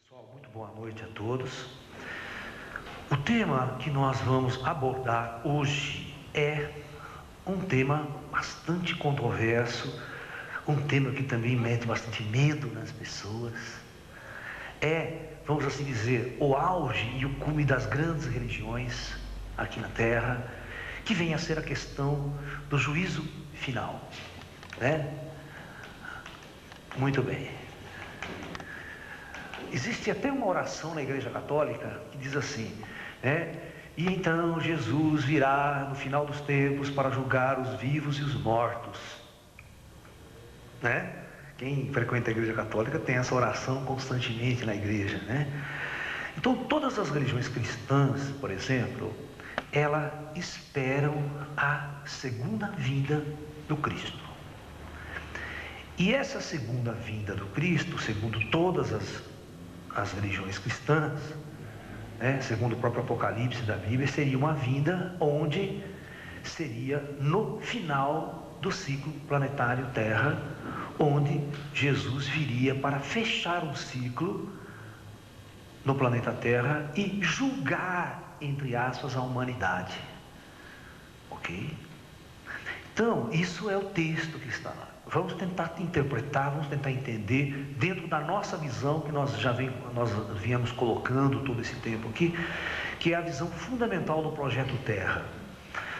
Pessoal, muito boa noite a todos. O tema que nós vamos abordar hoje é um tema bastante controverso, um tema que também mete bastante medo nas pessoas. Vamos assim dizer, o auge e o cume das grandes religiões aqui na Terra, que vem a ser a questão do juízo final, né? Muito bem. Existe até uma oração na Igreja Católica que diz assim, e então Jesus virá no final dos tempos para julgar os vivos e os mortos, né? Quem frequenta a Igreja Católica tem essa oração constantemente na igreja, né? Então todas as religiões cristãs, por exemplo, elas esperam a segunda vinda do Cristo. E essa segunda vinda do Cristo, segundo todas as religiões cristãs, segundo o próprio Apocalipse da Bíblia, seria uma vinda onde seria no final do ciclo planetário Terra, onde Jesus viria para fechar um ciclo no planeta Terra e julgar, entre aspas, a humanidade. Ok? Então, isso é o texto que está lá. Vamos tentar interpretar, vamos tentar entender dentro da nossa visão que nós viemos colocando todo esse tempo aqui, que é a visão fundamental do projeto Terra.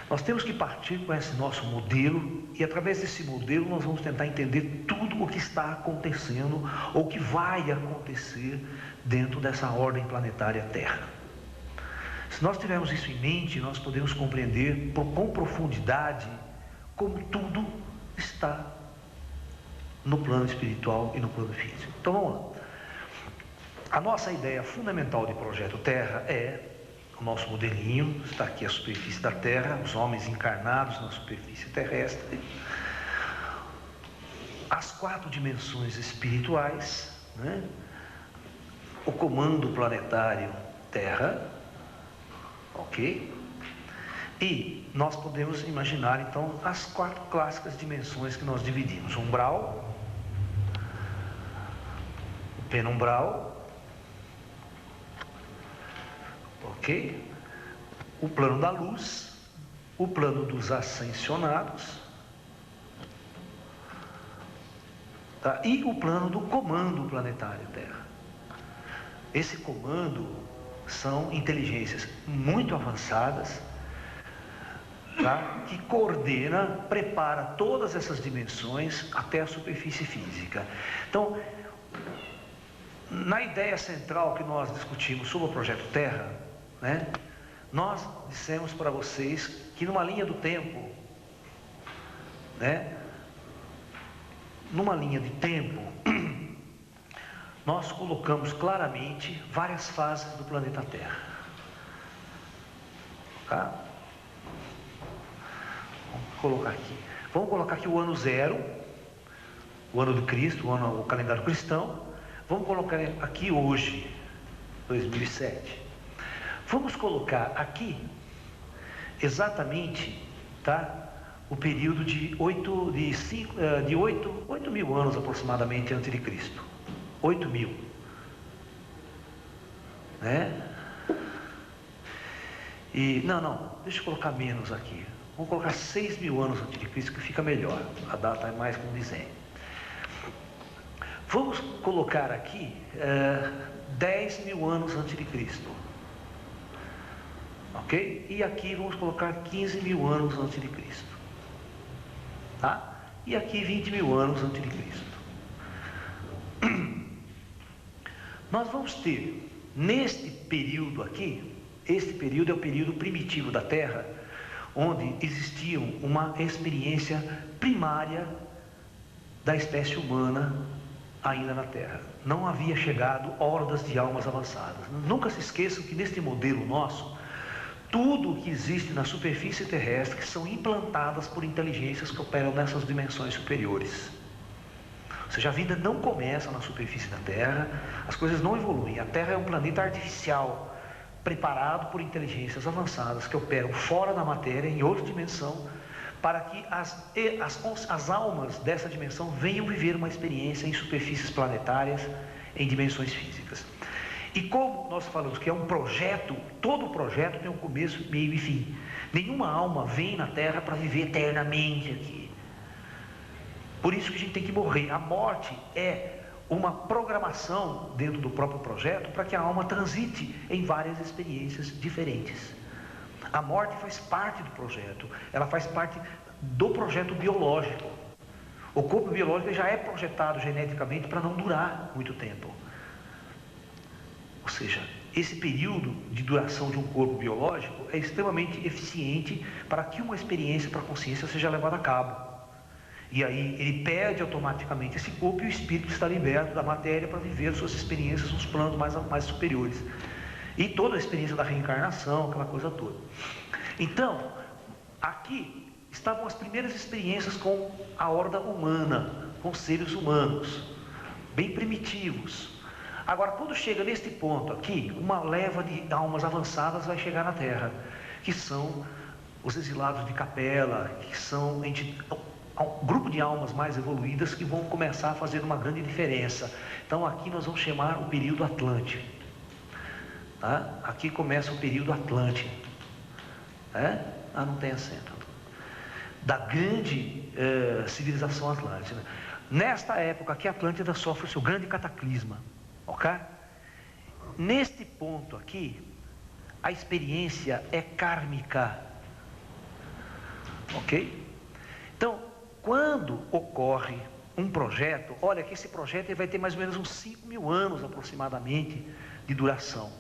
Nós temos que partir com esse nosso modelo e através desse modelo nós vamos tentar entender tudo o que está acontecendo ou que vai acontecer dentro dessa ordem planetária Terra. Se nós tivermos isso em mente, nós podemos compreender com profundidade como tudo está no plano espiritual e no plano físico. Então vamos lá. A nossa ideia fundamental de projeto Terra é o nosso modelinho, está aqui a superfície da Terra, os homens encarnados na superfície terrestre, as 4 dimensões espirituais, o comando planetário Terra, ok? E nós podemos imaginar então as 4 clássicas dimensões que nós dividimos: umbral, penumbral, ok? O plano da luz, o plano dos ascensionados, tá? E o plano do comando planetário Terra. Esse comando são inteligências muito avançadas, tá? Que coordena, prepara todas essas dimensões até a superfície física. Então, na ideia central que nós discutimos sobre o projeto Terra, nós dissemos para vocês que numa linha do tempo, numa linha de tempo, nós colocamos claramente várias fases do planeta Terra, tá? Vamos colocar aqui o ano 0, o ano do Cristo, o calendário cristão. Vamos colocar aqui hoje, 2007. Vamos colocar aqui exatamente, tá, o período de 8 mil anos aproximadamente antes de Cristo. 8 mil, E não, deixa eu colocar menos aqui. Vamos colocar 6 mil anos antes de Cristo, que fica melhor. A data é mais condizente. Vamos colocar aqui 10 mil anos antes de Cristo. Ok? E aqui vamos colocar 15 mil anos antes de Cristo. Tá? E aqui 20 mil anos antes de Cristo. Nós vamos ter, neste período aqui, este período é o período primitivo da Terra, onde existia uma experiência primária da espécie humana ainda na Terra. Não havia chegado hordas de almas avançadas. Nunca se esqueçam que neste modelo nosso, tudo o que existe na superfície terrestre são implantadas por inteligências que operam nessas dimensões superiores. Ou seja, a vida não começa na superfície da Terra, as coisas não evoluem. A Terra é um planeta artificial, preparado por inteligências avançadas que operam fora da matéria, em outra dimensão, para que as almas dessa dimensão venham viver uma experiência em superfícies planetárias, em dimensões físicas. E como nós falamos que é um projeto, todo projeto tem um começo, meio e fim. Nenhuma alma vem na Terra para viver eternamente aqui. Por isso que a gente tem que morrer. A morte é uma programação dentro do próprio projeto para que a alma transite em várias experiências diferentes. A morte faz parte do projeto, ela faz parte do projeto biológico. O corpo biológico já é projetado geneticamente para não durar muito tempo. Ou seja, esse período de duração de um corpo biológico é extremamente eficiente para que uma experiência para a consciência seja levada a cabo. E aí ele perde automaticamente esse corpo e o espírito está liberto da matéria para viver suas experiências nos planos mais superiores. E toda a experiência da reencarnação, aquela coisa toda. Então, aqui estavam as primeiras experiências com a horda humana, com seres humanos, bem primitivos. Agora, quando chega neste ponto aqui, uma leva de almas avançadas vai chegar na Terra, que são os exilados de Capela, que são um grupo de almas mais evoluídas que vão começar a fazer uma grande diferença. Então, aqui nós vamos chamar o período Atlântico. Tá? Aqui começa o período Atlântico. Não tem acento. Da grande civilização atlântica. Nesta época aqui, a Atlântida sofre o seu grande cataclisma. Ok? Neste ponto aqui, a experiência é kármica. Ok? Então, quando ocorre um projeto, olha que esse projeto vai ter mais ou menos uns 5.000 anos aproximadamente de duração.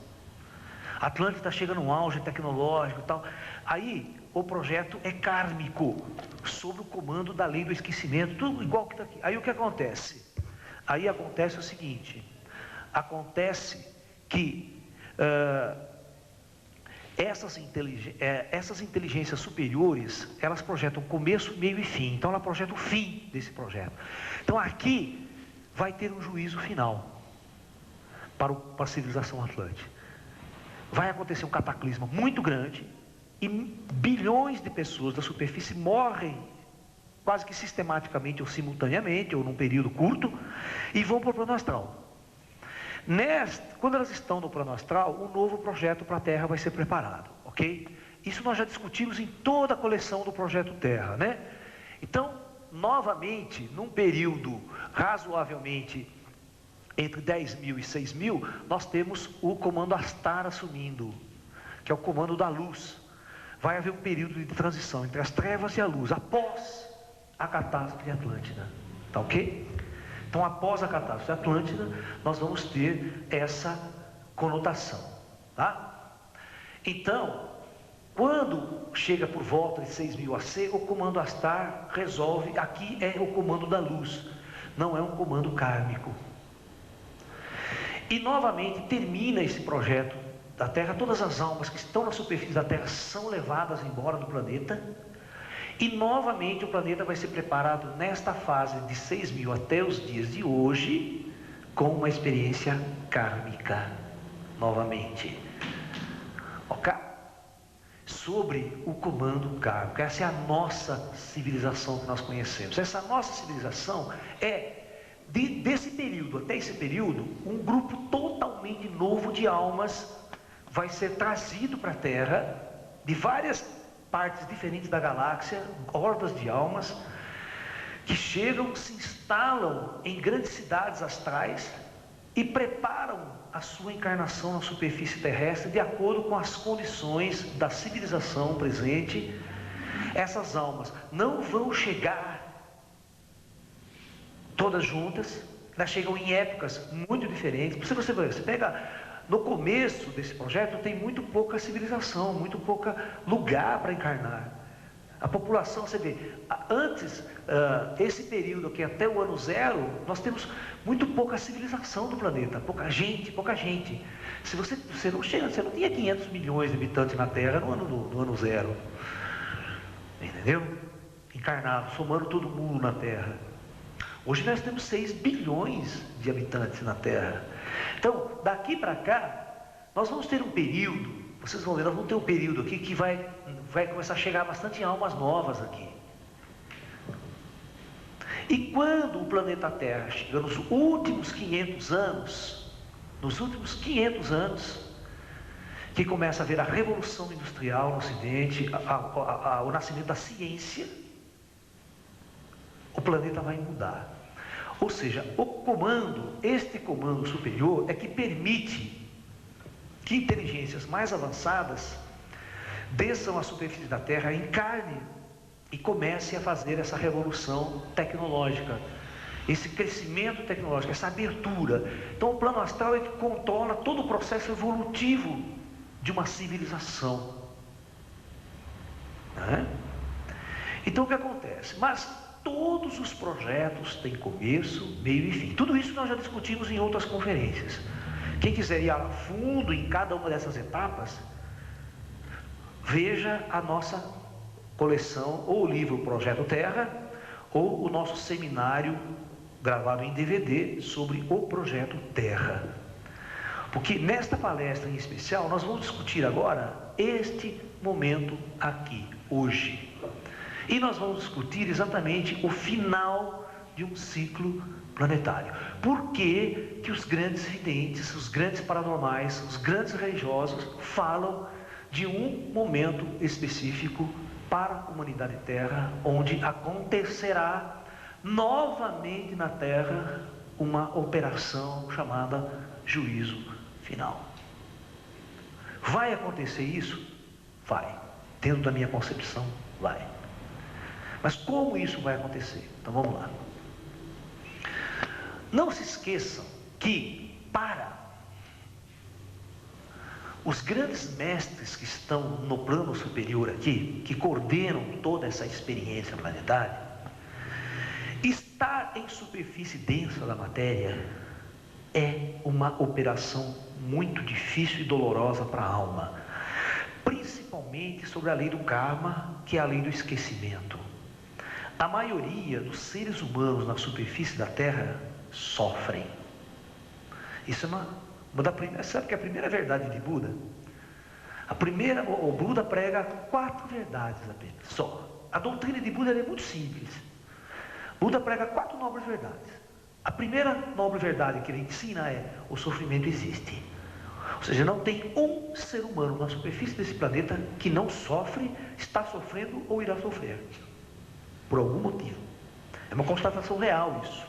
A Atlântida chega num auge tecnológico e tal. Aí o projeto é kármico, sob o comando da lei do esquecimento, tudo igual que está aqui. Aí o que acontece? Aí acontece o seguinte: acontece que essas inteligências superiores, elas projetam começo, meio e fim. Então ela projeta o fim desse projeto. Então aqui vai ter um juízo final para a civilização atlântica. Vai acontecer um cataclisma muito grande e bilhões de pessoas da superfície morrem quase que sistematicamente ou simultaneamente ou num período curto e vão para o plano astral. Quando elas estão no plano astral, um novo projeto para a Terra vai ser preparado, ok? Isso nós já discutimos em toda a coleção do Projeto Terra, né? Então, novamente, num período razoavelmente entre 10.000 e 6.000, nós temos o comando Astar assumindo, que é o comando da luz. Vai haver um período de transição entre as trevas e a luz, após a catástrofe de Atlântida, tá ok? Então, após a catástrofe de Atlântida, nós vamos ter essa conotação, tá? Então, quando chega por volta de 6.000 AC, o comando Astar resolve, aqui é o comando da luz, não é um comando kármico. E novamente termina esse projeto da Terra, todas as almas que estão na superfície da Terra são levadas embora do planeta, e novamente o planeta vai ser preparado nesta fase de 6.000 até os dias de hoje, com uma experiência kármica, novamente. Ok? Sobre o comando kármico. Essa é a nossa civilização que nós conhecemos. Essa nossa civilização é, desse período até esse período, um grupo totalmente novo de almas vai ser trazido para a Terra, de várias partes diferentes da galáxia, hordas de almas, que chegam, se instalam em grandes cidades astrais e preparam a sua encarnação na superfície terrestre de acordo com as condições da civilização presente. Essas almas não vão chegar todas juntas, elas chegam em épocas muito diferentes. Se você pega no começo desse projeto, tem muito pouca civilização, muito pouco lugar para encarnar. A população, você vê, antes, esse período aqui até o ano zero, nós temos muito pouca civilização do planeta, pouca gente. Se você não chega, você não tinha 500 milhões de habitantes na Terra no ano zero, entendeu? Encarnado, somando todo mundo na Terra. Hoje nós temos 6 bilhões de habitantes na Terra. Então, daqui para cá, nós vamos ter um período, vocês vão ver, nós vamos ter um período aqui que vai começar a chegar bastante almas novas aqui. E quando o planeta Terra chega nos últimos 500 anos, nos últimos 500 anos, que começa a haver a revolução industrial no Ocidente, o nascimento da ciência, o planeta vai mudar. Ou seja, este comando superior é que permite que inteligências mais avançadas desçam à superfície da Terra, encarnem e comecem a fazer essa revolução tecnológica, esse crescimento tecnológico, essa abertura. Então o plano astral é que controla todo o processo evolutivo de uma civilização. Né? Então o que acontece? Mas todos os projetos têm começo, meio e fim. Tudo isso nós já discutimos em outras conferências. Quem quiser ir a fundo em cada uma dessas etapas, veja a nossa coleção, ou o livro Projeto Terra, ou o nosso seminário gravado em DVD sobre o Projeto Terra. Porque nesta palestra em especial, nós vamos discutir agora este momento aqui, hoje. E nós vamos discutir exatamente o final de um ciclo planetário. Por que que os grandes videntes, os grandes paranormais, os grandes religiosos falam de um momento específico para a humanidade Terra, onde acontecerá novamente na Terra uma operação chamada juízo final? Vai acontecer isso? Vai. Dentro da minha concepção, vai. Mas como isso vai acontecer? Então vamos lá. Não se esqueçam que para os grandes mestres que estão no plano superior aqui, que coordenam toda essa experiência planetária, estar em superfície densa da matéria é uma operação muito difícil e dolorosa para a alma, principalmente sobre a lei do karma, que é a lei do esquecimento. A maioria dos seres humanos na superfície da Terra sofrem. Isso é uma da primeira. Sabe que a primeira verdade de Buda? O Buda prega 4 verdades apenas, só. A doutrina de Buda é muito simples. Buda prega 4 nobres verdades. A primeira nobre verdade que ele ensina é: o sofrimento existe. Ou seja, não tem um ser humano na superfície desse planeta que não sofre, está sofrendo ou irá sofrer, por algum motivo. É uma constatação real isso.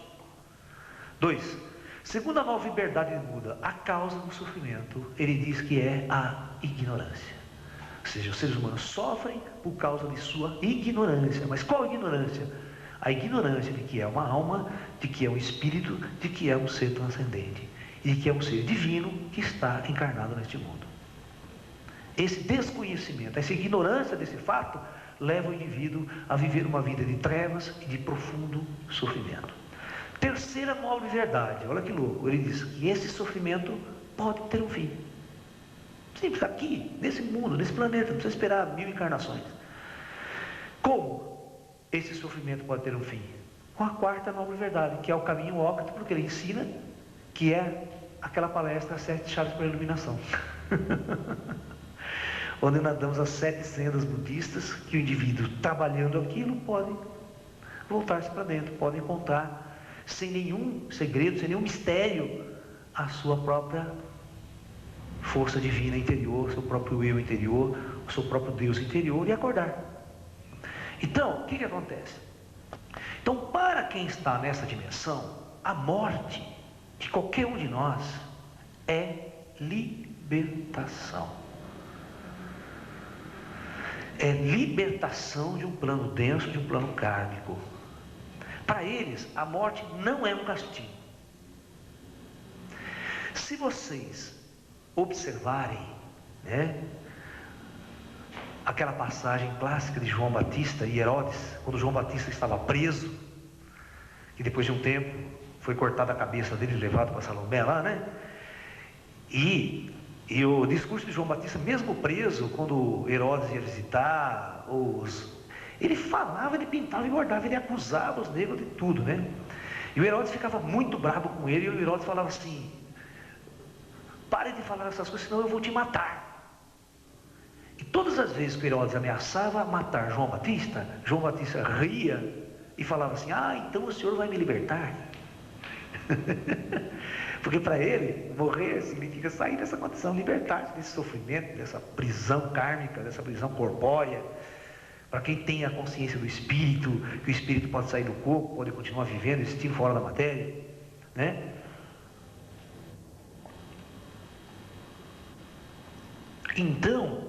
2. Segunda nova verdade de Buda, a causa do sofrimento, ele diz que é a ignorância. Ou seja, os seres humanos sofrem por causa de sua ignorância. Mas qual ignorância? A ignorância de que é uma alma, de que é um espírito, de que é um ser transcendente e de que é um ser divino que está encarnado neste mundo. Esse desconhecimento, essa ignorância desse fato leva o indivíduo a viver uma vida de trevas e de profundo sofrimento. Terceira nobre verdade, olha que louco, ele diz que esse sofrimento pode ter um fim. Simples, aqui, nesse mundo, nesse planeta, não precisa esperar 1000 encarnações. Como esse sofrimento pode ter um fim? Com a quarta nobre verdade, que é o caminho óctuplo que ele ensina, que é aquela palestra 7 chaves para a iluminação. Onde nós damos as 7 sendas budistas, que o indivíduo trabalhando aquilo pode voltar-se para dentro, pode encontrar sem nenhum segredo, sem nenhum mistério, a sua própria força divina interior, seu próprio eu interior, o seu próprio Deus interior, e acordar. Então, o que acontece? Então, para quem está nessa dimensão, a morte de qualquer um de nós é libertação. É libertação de um plano denso, de um plano kármico. Para eles, a morte não é um castigo. Se vocês observarem, né, aquela passagem clássica de João Batista e Herodes, quando João Batista estava preso, e depois de um tempo foi cortada a cabeça dele e levado para Salomé lá, né? E o discurso de João Batista, mesmo preso, quando Herodes ia visitar, ele falava, ele pintava e bordava, ele acusava os negros de tudo, né? E o Herodes ficava muito bravo com ele, e o Herodes falava assim: pare de falar essas coisas, senão eu vou te matar. E todas as vezes que o Herodes ameaçava matar João Batista ria e falava assim: ah, então o senhor vai me libertar. Porque para ele, morrer significa sair dessa condição, libertar-se desse sofrimento, dessa prisão kármica, dessa prisão corpórea. Para quem tem a consciência do espírito, que o espírito pode sair do corpo, pode continuar vivendo, existindo fora da matéria, né? Então,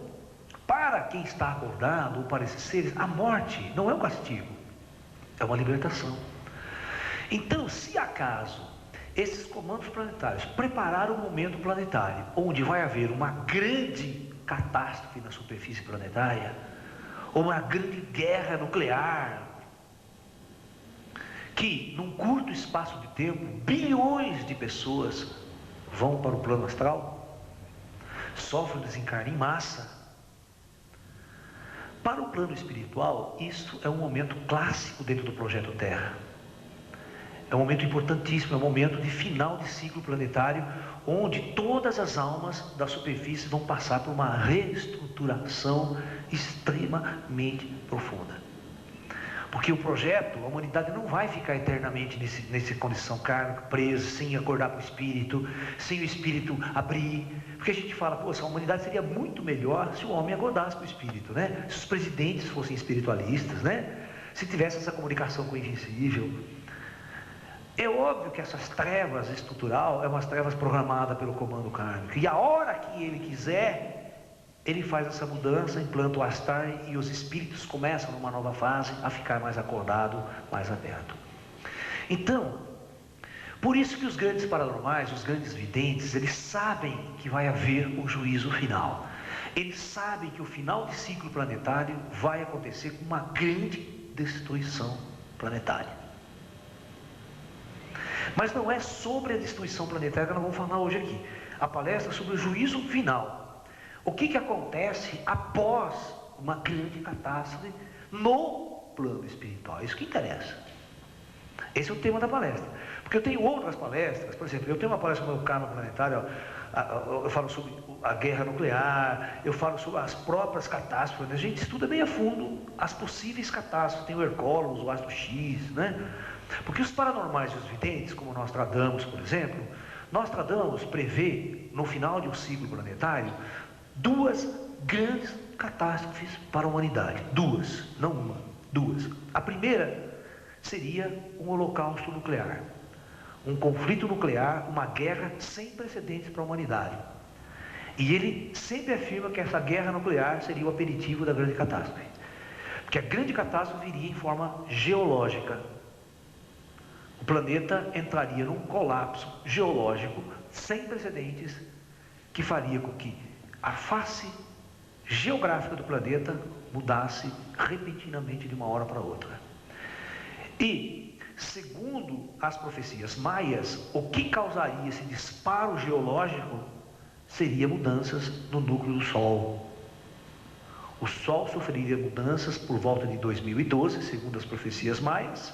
para quem está acordado, ou para esses seres, a morte não é um castigo, é uma libertação. Então, se acaso esses comandos planetários prepararam um momento planetário onde vai haver uma grande catástrofe na superfície planetária, ou uma grande guerra nuclear, que num curto espaço de tempo bilhões de pessoas vão para o plano astral, sofrem desencarne em massa. Para o plano espiritual, isso é um momento clássico dentro do projeto Terra. É um momento importantíssimo, é um momento de final de ciclo planetário, onde todas as almas da superfície vão passar por uma reestruturação extremamente profunda. Porque o projeto, a humanidade não vai ficar eternamente nessa condição kármica, presa, sem acordar para o espírito, sem o espírito abrir. Porque a gente fala, poxa, a humanidade seria muito melhor se o homem acordasse para o espírito, né? Se os presidentes fossem espiritualistas, né? Se tivesse essa comunicação com o invisível. É óbvio que essas trevas estrutural é umas trevas programadas pelo comando kármico. E a hora que ele quiser, ele faz essa mudança, implanta o astar e os espíritos começam numa nova fase a ficar mais acordado, mais aberto. Então, por isso que os grandes paranormais, os grandes videntes, eles sabem que vai haver o juízo final. Eles sabem que o final de ciclo planetário vai acontecer com uma grande destruição planetária. Mas não é sobre a destruição planetária que nós vamos falar hoje aqui. A palestra é sobre o juízo final. O que acontece após uma grande catástrofe no plano espiritual? Isso que interessa. Esse é o tema da palestra. Porque eu tenho outras palestras, por exemplo, eu tenho uma palestra sobre o karma planetário, eu falo sobre a guerra nuclear, eu falo sobre as próprias catástrofes, a gente estuda bem a fundo as possíveis catástrofes, tem o Hercólogos, o Astro X, né? Porque os paranormais e os videntes, como Nostradamus, por exemplo, Nostradamus prevê, no final de um ciclo planetário, duas grandes catástrofes para a humanidade. Duas, não uma, duas. A primeira seria um holocausto nuclear, um conflito nuclear, uma guerra sem precedentes para a humanidade. E ele sempre afirma que essa guerra nuclear seria o aperitivo da grande catástrofe. Porque a grande catástrofe viria em forma geológica. O planeta entraria num colapso geológico sem precedentes, que faria com que a face geográfica do planeta mudasse repentinamente de uma hora para outra. E, segundo as profecias maias, o que causaria esse disparo geológico seria mudanças no núcleo do Sol. O Sol sofreria mudanças por volta de 2012, segundo as profecias maias,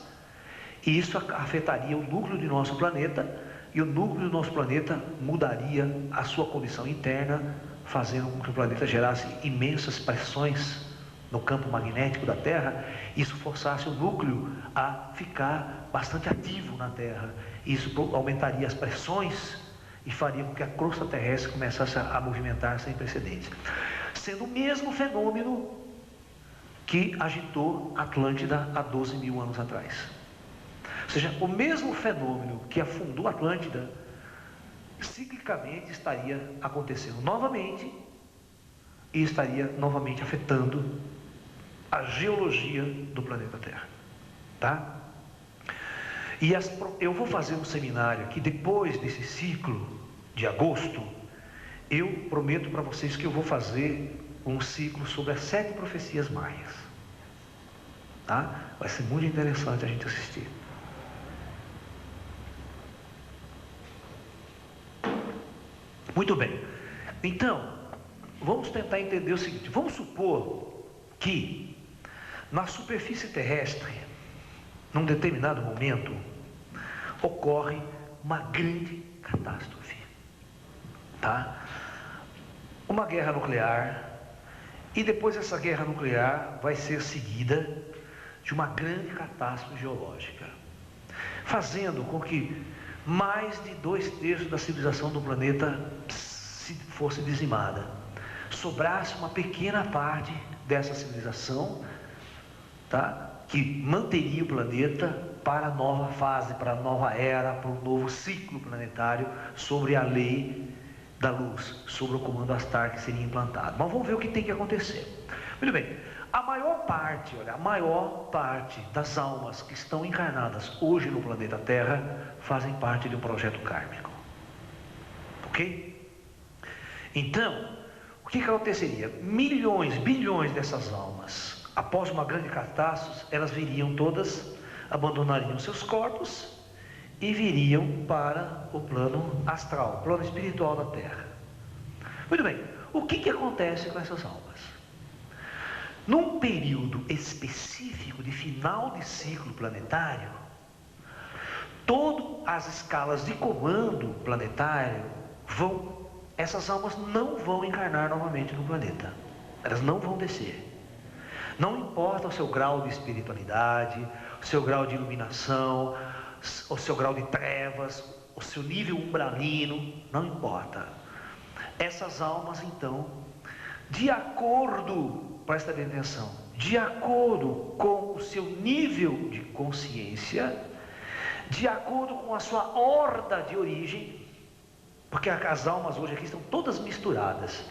e isso afetaria o núcleo de nosso planeta, e o núcleo do nosso planeta mudaria a sua condição interna, fazendo com que o planeta gerasse imensas pressões no campo magnético da Terra. Isso forçasse o núcleo a ficar bastante ativo na Terra. Isso aumentaria as pressões e faria com que a crosta terrestre começasse a movimentar sem precedentes. Sendo o mesmo fenômeno que agitou Atlântida há 12 mil anos atrás. Ou seja, o mesmo fenômeno que afundou Atlântida, ciclicamente estaria acontecendo novamente e estaria novamente afetando a geologia do planeta Terra. Tá? E eu vou fazer um seminário aqui depois desse ciclo de agosto. Eu prometo para vocês que eu vou fazer um ciclo sobre as 7 profecias maias. Tá? Vai ser muito interessante a gente assistir. Muito bem. Então, vamos tentar entender o seguinte. Vamos supor que na superfície terrestre, num determinado momento, ocorre uma grande catástrofe. Tá? Uma guerra nuclear, e depois essa guerra nuclear vai ser seguida de uma grande catástrofe geológica, fazendo com que mais de 2/3 da civilização do planeta se fosse dizimada, sobrasse uma pequena parte dessa civilização, tá? Que manteria o planeta para a nova fase, para a nova era, para o novo ciclo planetário, sobre a lei da luz, sobre o comando Astar que seria implantado. Mas vamos ver o que tem que acontecer. Muito bem, a maior parte das almas que estão encarnadas hoje no planeta Terra fazem parte de um projeto kármico. Ok? Então, o que aconteceria? Milhões, bilhões dessas almas, após uma grande catástrofe, elas viriam todas, abandonariam seus corpos e viriam para o plano astral, o plano espiritual da Terra. Muito bem, o que acontece com essas almas? Num período específico de final de ciclo planetário, todas as escalas de comando planetário essas almas não vão encarnar novamente no planeta. Elas não vão descer. Não importa o seu grau de espiritualidade, o seu grau de iluminação, o seu grau de trevas, o seu nível umbralino, não importa. Essas almas, então, de acordo, presta bem atenção, de acordo com o seu nível de consciência, de acordo com a sua horda de origem, porque as almas hoje aqui estão todas misturadas.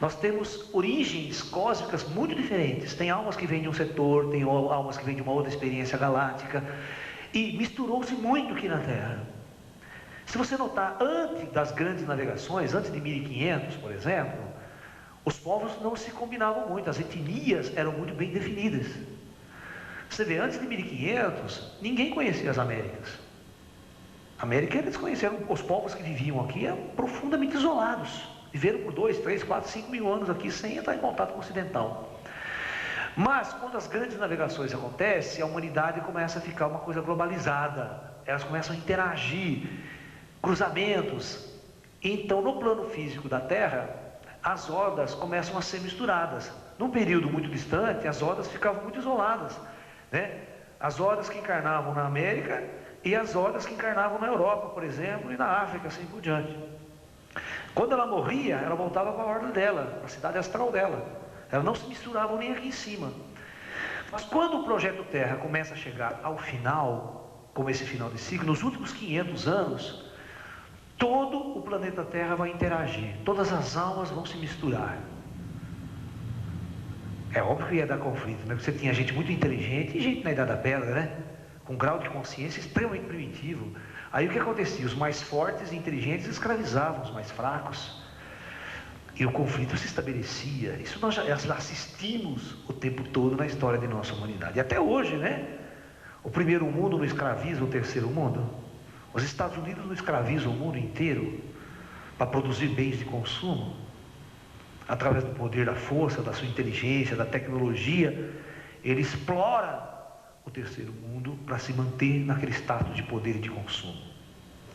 Nós temos origens cósmicas muito diferentes. Tem almas que vêm de um setor, tem almas que vêm de uma outra experiência galáctica, e misturou-se muito aqui na Terra. Se você notar, antes das grandes navegações, antes de 1500, por exemplo, os povos não se combinavam muito, as etnias eram muito bem definidas. Você vê, antes de 1500, ninguém conhecia as Américas. A América, eles conheceram, os povos que viviam aqui eram profundamente isolados. Viveram por 2, 3, 4, 5 mil anos aqui sem entrar em contato com o ocidental. Mas quando as grandes navegações acontecem, a humanidade começa a ficar uma coisa globalizada. Elas começam a interagir, cruzamentos. Então, no plano físico da Terra, as hordas começam a ser misturadas. Num período muito distante, as hordas ficavam muito isoladas, né? As hordas que encarnavam na América e as hordas que encarnavam na Europa, por exemplo, e na África, assim por diante. Quando ela morria, ela voltava para a horda dela, para a cidade astral dela. Elas não se misturavam nem aqui em cima. Mas quando o projeto Terra começa a chegar ao final, como esse final de ciclo, nos últimos 500 anos, todo o planeta Terra vai interagir, todas as almas vão se misturar. É óbvio que ia dar conflito, né? Porque você tinha gente muito inteligente e gente na Idade da Pedra, né? Com um grau de consciência extremamente primitivo. Aí o que acontecia? Os mais fortes e inteligentes escravizavam os mais fracos. E o conflito se estabelecia. Isso nós já assistimos o tempo todo na história de nossa humanidade. E até hoje, né? O primeiro mundo não escraviza o terceiro mundo. Os Estados Unidos não escravizam o mundo inteiro para produzir bens de consumo. Através do poder da força, da sua inteligência, da tecnologia, ele explora o terceiro mundo para se manter naquele status de poder e de consumo.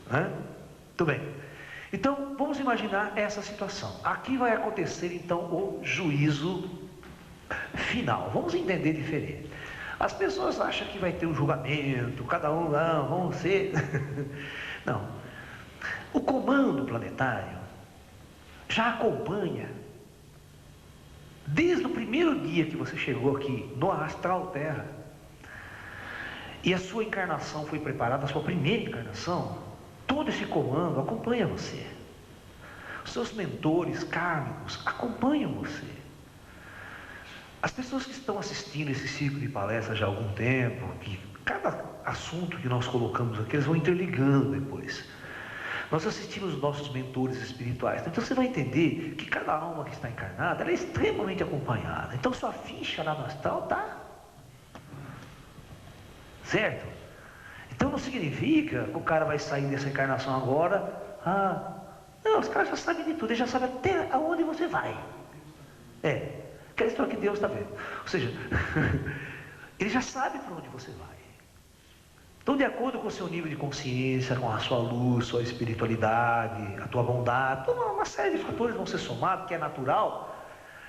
Muito bem. Então, vamos imaginar essa situação. Aqui vai acontecer, então, o juízo final. Vamos entender diferente. As pessoas acham que vai ter um julgamento, cada um, não, vão ser... Não. O comando planetário já acompanha, desde o primeiro dia que você chegou aqui, no astral Terra, e a sua encarnação foi preparada, a sua primeira encarnação, todo esse comando acompanha você. Os seus mentores kármicos acompanham você. As pessoas que estão assistindo esse ciclo de palestras já há algum tempo, que cada assunto que nós colocamos aqui, eles vão interligando depois. Nós assistimos os nossos mentores espirituais. Então você vai entender que cada alma que está encarnada, ela é extremamente acompanhada. Então sua ficha lá no astral está... Certo? Então não significa que o cara vai sair dessa encarnação agora. Não, os caras já sabem de tudo, eles já sabem até aonde você vai. Aquela história que Deus está vendo. Ou seja, ele já sabe para onde você vai. Então, de acordo com o seu nível de consciência, com a sua luz, sua espiritualidade, a tua bondade, uma série de fatores vão ser somados, que é natural,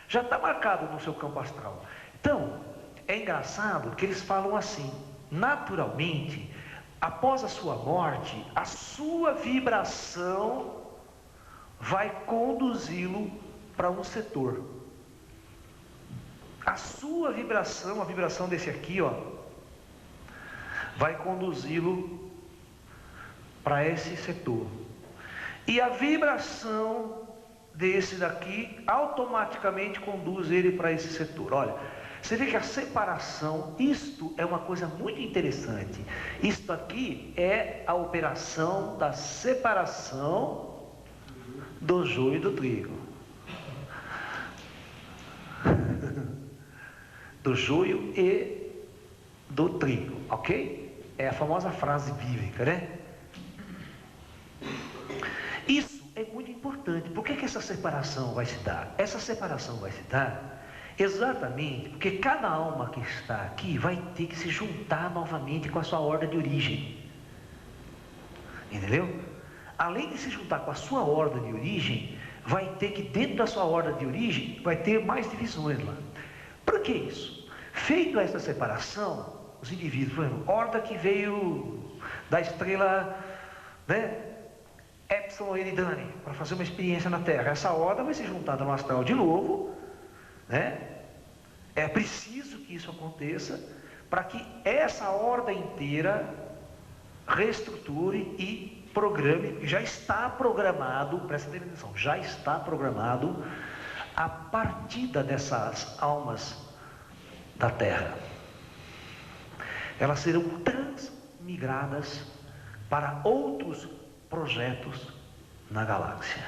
já está marcado no seu campo astral. Então, é engraçado que eles falam assim, naturalmente, após a sua morte, a sua vibração vai conduzi-lo para um setor. A sua vibração, a vibração desse aqui, ó, vai conduzi-lo para esse setor. E a vibração desse daqui automaticamente conduz ele para esse setor. Olha, você vê que a separação, isto é uma coisa muito interessante. Isto aqui é a operação da separação do joio e do trigo. Do joio e do trigo, ok? É a famosa frase bíblica, né? Isso é muito importante. Por que essa separação vai se dar? Essa separação vai se dar exatamente porque cada alma que está aqui vai ter que se juntar novamente com a sua ordem de origem. Entendeu? Além de se juntar com a sua ordem de origem, vai ter que dentro da sua ordem de origem, vai ter mais divisões lá. Para que isso? Feito essa separação, os indivíduos, por exemplo, horda que veio da estrela, né, Epsilon Eridani, para fazer uma experiência na Terra. Essa horda vai se juntar no astral de novo, né? É preciso que isso aconteça para que essa horda inteira reestruture e programe. Já está programado, presta atenção, já está programado a partida dessas almas da Terra. Elas serão transmigradas para outros projetos na galáxia.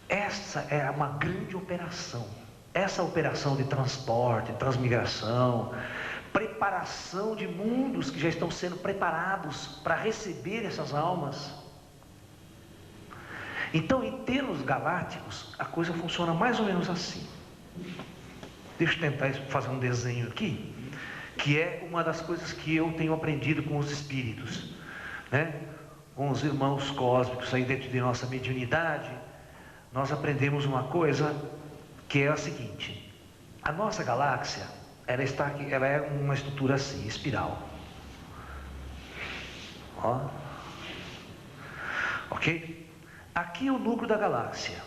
Essa é uma grande operação. Essa operação de transporte, transmigração, preparação de mundos que já estão sendo preparados para receber essas almas. Então, em termos galácticos, a coisa funciona mais ou menos assim. Deixa eu tentar fazer um desenho aqui, que é uma das coisas que eu tenho aprendido com os espíritos, né? Com os irmãos cósmicos aí dentro de nossa mediunidade. Nós aprendemos uma coisa que é a seguinte: a nossa galáxia, ela é uma estrutura assim, espiral. Ó. Ok? Aqui é o núcleo da galáxia.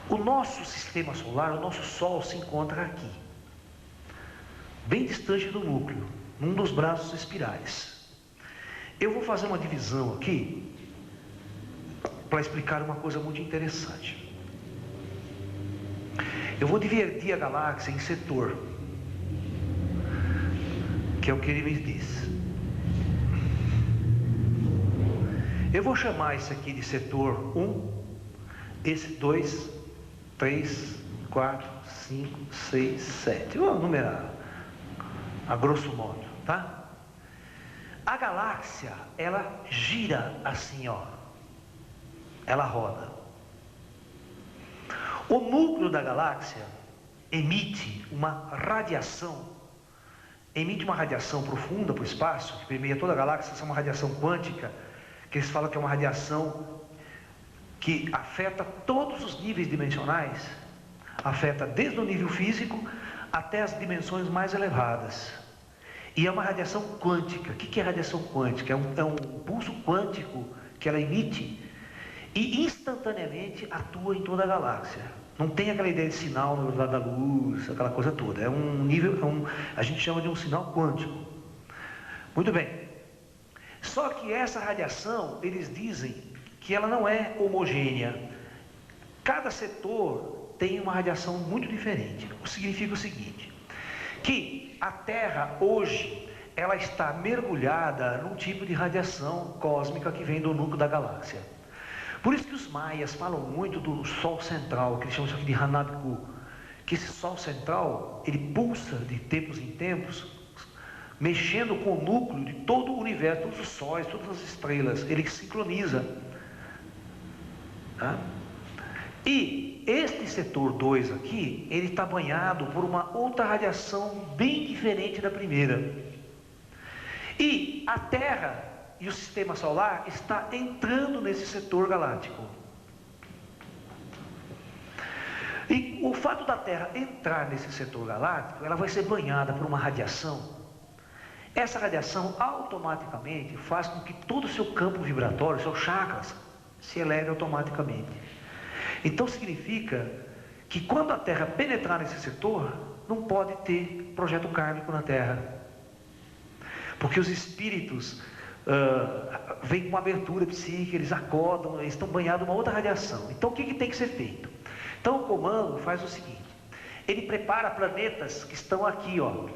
O nosso sistema solar, o nosso Sol se encontra aqui, bem distante do núcleo, num dos braços espirais. Eu vou fazer uma divisão aqui para explicar uma coisa muito interessante. Eu vou dividir a galáxia em setor, que é o que ele me diz. Eu vou chamar esse aqui de setor 1, esse 2, 3, 4, 5, 6, 7. Vou numerar a grosso modo, tá? A galáxia, ela gira assim, ó. Ela roda. O núcleo da galáxia emite uma radiação profunda para o espaço, que permeia toda a galáxia. Essa é uma radiação quântica, que eles falam que é uma radiação que afeta todos os níveis dimensionais, afeta desde o nível físico até as dimensões mais elevadas. E é uma radiação quântica. O que é radiação quântica? É um pulso quântico que ela emite e instantaneamente atua em toda a galáxia. Não tem aquela ideia de sinal na velocidade da luz, aquela coisa toda. É um nível, a gente chama de um sinal quântico. Muito bem. Só que essa radiação, eles dizem que ela não é homogênea. Cada setor tem uma radiação muito diferente. O que significa o seguinte: que a Terra hoje, ela está mergulhada num tipo de radiação cósmica que vem do núcleo da galáxia. Por isso que os maias falam muito do Sol central, que eles chamam isso aqui de Hanabku, que esse Sol central, ele pulsa de tempos em tempos, mexendo com o núcleo de todo o universo, todos os sóis, todas as estrelas, ele sincroniza. Tá? E este setor 2 aqui, ele está banhado por uma outra radiação bem diferente da primeira. E a Terra e o sistema solar está entrando nesse setor galáctico. E o fato da Terra entrar nesse setor galáctico, ela vai ser banhada por uma radiação. Essa radiação automaticamente faz com que todo o seu campo vibratório, seus chakras, se eleve automaticamente. Então significa que quando a Terra penetrar nesse setor, não pode ter projeto kármico na Terra. Porque os espíritos vêm com uma abertura psíquica, eles acordam, eles estão banhados numa outra radiação. Então o que tem que ser feito? Então o comando faz o seguinte: ele prepara planetas que estão aqui, ó,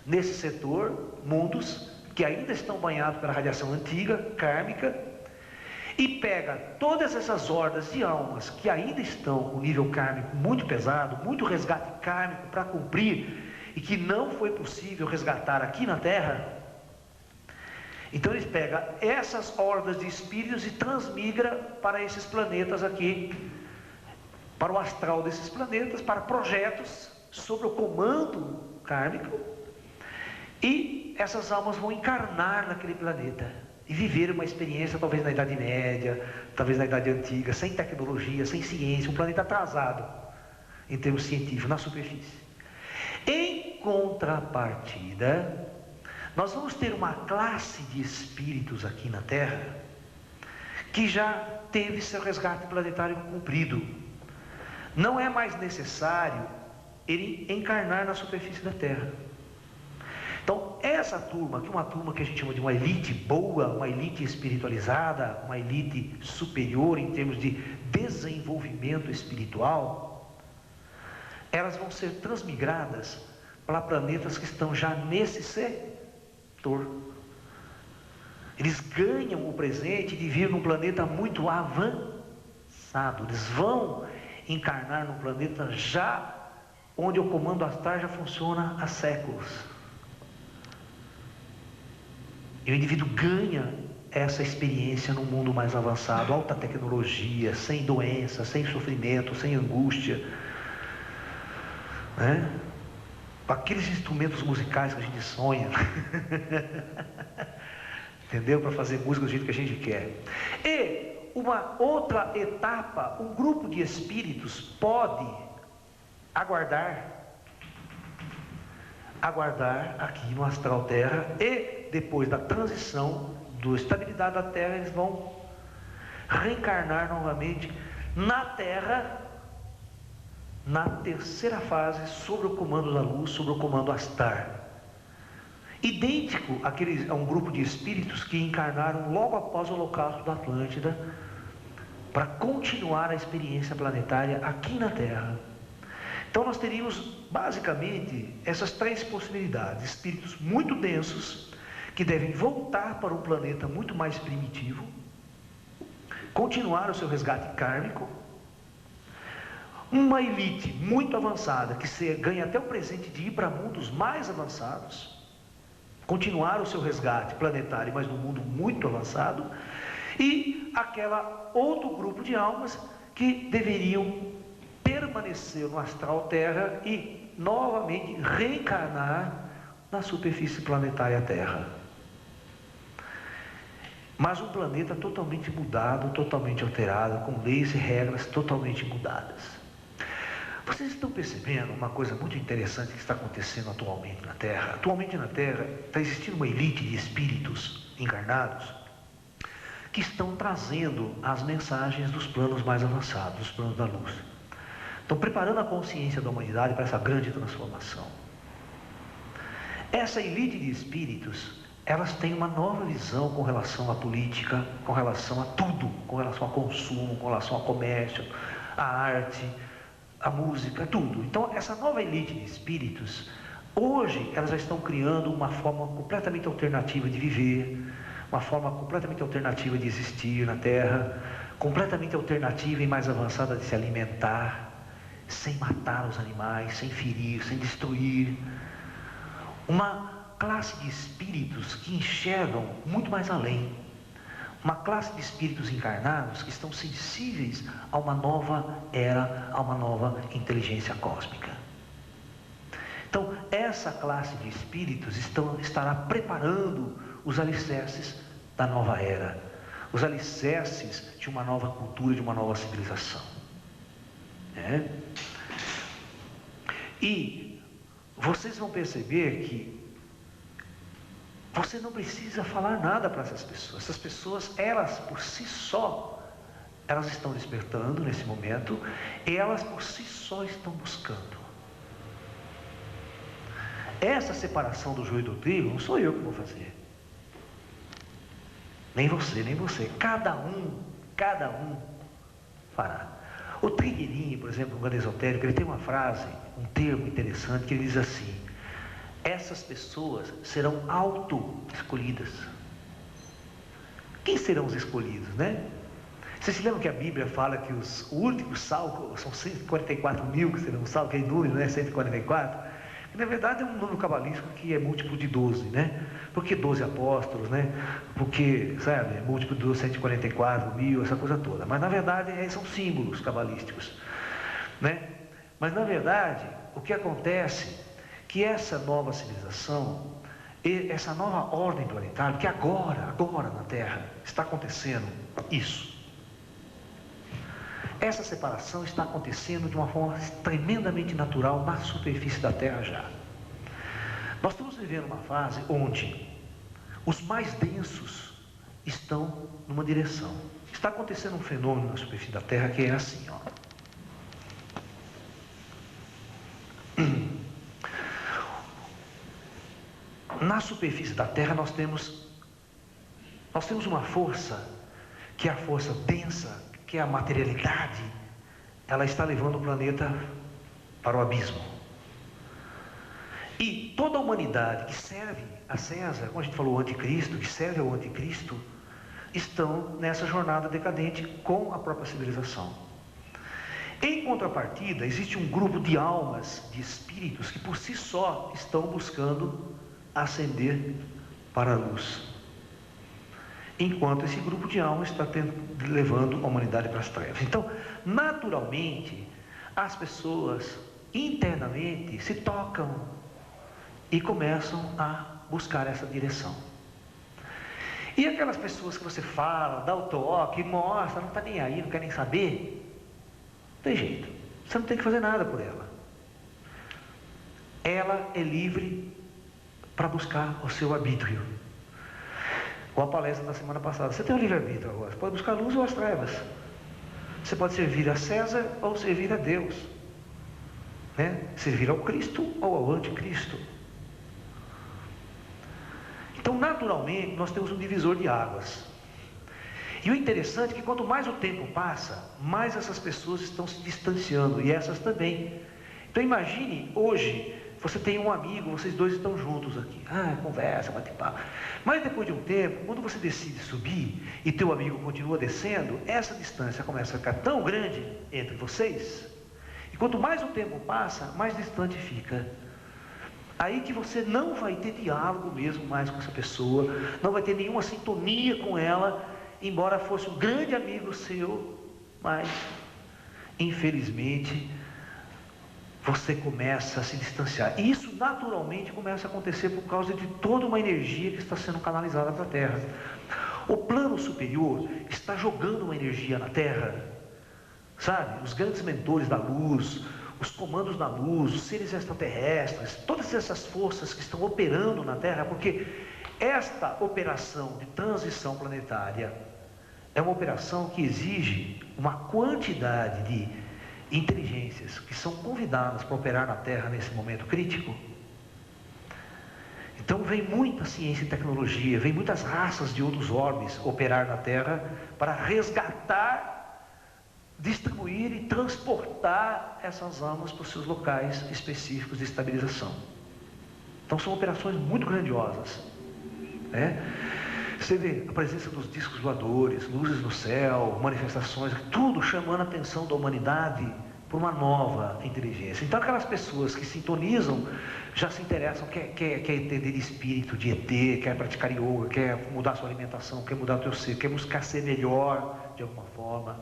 nesse setor, mundos que ainda estão banhados pela radiação antiga, kármica, e pega todas essas hordas de almas que ainda estão com nível kármico muito pesado, muito resgate kármico para cumprir, e que não foi possível resgatar aqui na Terra. Então eles pegam essas hordas de espíritos e transmigra para esses planetas aqui, para o astral desses planetas, para projetos sob o comando kármico, e essas almas vão encarnar naquele planeta e viver uma experiência talvez na Idade Média, talvez na Idade Antiga, sem tecnologia, sem ciência, um planeta atrasado em termos científicos, na superfície. Em contrapartida, nós vamos ter uma classe de espíritos aqui na Terra que já teve seu resgate planetário cumprido. Não é mais necessário ele encarnar na superfície da Terra. Então, essa turma, que é uma turma que a gente chama de uma elite boa, uma elite espiritualizada, uma elite superior em termos de desenvolvimento espiritual, elas vão ser transmigradas para planetas que estão já nesse setor. Eles ganham o presente de vir num planeta muito avançado. Eles vão encarnar num planeta já onde o comando astral já funciona há séculos. E o indivíduo ganha essa experiência num mundo mais avançado, alta tecnologia, sem doença, sem sofrimento, sem angústia, né? Aqueles instrumentos musicais que a gente sonha, entendeu? Para fazer música do jeito que a gente quer. E uma outra etapa, um grupo de espíritos pode aguardar aqui no astral Terra, e depois da transição, da estabilidade da Terra, eles vão reencarnar novamente na Terra, na terceira fase, sob o comando da luz, sob o comando Astar. Idêntico a um grupo de espíritos que encarnaram logo após o holocausto da Atlântida, para continuar a experiência planetária aqui na Terra. Então nós teríamos basicamente essas três possibilidades: espíritos muito densos, que devem voltar para um planeta muito mais primitivo, continuar o seu resgate kármico; uma elite muito avançada, que ganha até o presente de ir para mundos mais avançados, continuar o seu resgate planetário, mas num mundo muito avançado; e aquela outro grupo de almas que deveriam permanecer no astral Terra e novamente reencarnar na superfície planetária Terra. Mas um planeta totalmente mudado, totalmente alterado, com leis e regras totalmente mudadas. Vocês estão percebendo uma coisa muito interessante que está acontecendo atualmente na Terra? Atualmente na Terra está existindo uma elite de espíritos encarnados que estão trazendo as mensagens dos planos mais avançados, dos planos da luz. Estão preparando a consciência da humanidade para essa grande transformação. Essa elite de espíritos, elas têm uma nova visão com relação à política, com relação a tudo, com relação ao consumo, com relação ao comércio, à arte, à música, tudo. Então, essa nova elite de espíritos, hoje, elas já estão criando uma forma completamente alternativa de viver, uma forma completamente alternativa de existir na Terra, completamente alternativa e mais avançada de se alimentar, sem matar os animais, sem ferir, sem destruir. Uma classe de espíritos que enxergam muito mais além. Uma classe de espíritos encarnados que estão sensíveis a uma nova era, a uma nova inteligência cósmica. Então, essa classe de espíritos estará preparando os alicerces da nova era, os alicerces de uma nova cultura, de uma nova civilização. E vocês vão perceber que você não precisa falar nada para essas pessoas. Essas pessoas, elas por si só, elas estão despertando nesse momento, e elas por si só estão buscando. Essa separação do joio e do trigo não sou eu que vou fazer. Nem você, nem você. Cada um fará. O Trigueirinho, por exemplo, no Mundo Esotérico, ele tem uma frase, um termo interessante, que ele diz assim: essas pessoas serão auto-escolhidas. Quem serão os escolhidos, né? Vocês se lembram que a Bíblia fala que o último salvo, são 144 mil que serão salvos, que é número, né? 144. Que na verdade é um número cabalístico que é múltiplo de 12, né? Por que 12 apóstolos, né? Porque, sabe, múltiplo de 12, 144 mil, essa coisa toda. Mas na verdade são símbolos cabalísticos, né? Mas na verdade, o que acontece que essa nova civilização, essa nova ordem planetária, que agora na Terra está acontecendo isso. Essa separação está acontecendo de uma forma tremendamente natural na superfície da Terra já. Nós estamos vivendo uma fase onde os mais densos estão numa direção. Está acontecendo um fenômeno na superfície da Terra que é assim, ó. Na superfície da Terra nós temos uma força, que é a força densa, que é a materialidade. Ela está levando o planeta para o abismo. E toda a humanidade que serve a César, como a gente falou, o anticristo, que serve ao anticristo, estão nessa jornada decadente com a própria civilização. Em contrapartida, existe um grupo de almas, de espíritos, que por si só estão buscando ascender para a luz, enquanto esse grupo de almas está levando a humanidade para as trevas. Então, naturalmente, as pessoas internamente se tocam e começam a buscar essa direção. E aquelas pessoas que você fala, dá o toque, mostra, não está nem aí, não quer nem saber, não tem jeito, você não tem que fazer nada por ela. Ela é livre para buscar o seu arbítrio. Com a palestra da semana passada, você tem o livre-arbítrio agora, você pode buscar a luz ou as trevas. Você pode servir a César ou servir a Deus, né? Servir ao Cristo ou ao anticristo. Então, naturalmente, nós temos um divisor de águas. E o interessante é que quanto mais o tempo passa, mais essas pessoas estão se distanciando, e essas também. Então imagine, hoje, você tem um amigo, vocês dois estão juntos aqui, conversa, bate papo. Mas depois de um tempo, quando você decide subir e teu amigo continua descendo, essa distância começa a ficar tão grande entre vocês, e quanto mais o tempo passa, mais distante fica. Aí que você não vai ter diálogo mesmo mais com essa pessoa, não vai ter nenhuma sintonia com ela, embora fosse um grande amigo seu, mas infelizmente você começa a se distanciar. E isso naturalmente começa a acontecer por causa de toda uma energia que está sendo canalizada para a Terra. O plano superior está jogando uma energia na Terra, sabe? Os grandes mentores da luz, os comandos da luz, os seres extraterrestres, todas essas forças que estão operando na Terra, porque esta operação de transição planetária é uma operação que exige uma quantidade de inteligências que são convidadas para operar na Terra nesse momento crítico. Então vem muita ciência e tecnologia, vem muitas raças de outros orbes operar na Terra para resgatar, distribuir e transportar essas almas para os seus locais específicos de estabilização. Então são operações muito grandiosas, né? Você vê a presença dos discos voadores, luzes no céu, manifestações, tudo chamando a atenção da humanidade por uma nova inteligência. Então aquelas pessoas que sintonizam, já se interessam, quer entender de espírito, de ET, quer praticar yoga, quer mudar sua alimentação, quer mudar o teu ser, quer buscar ser melhor de alguma forma.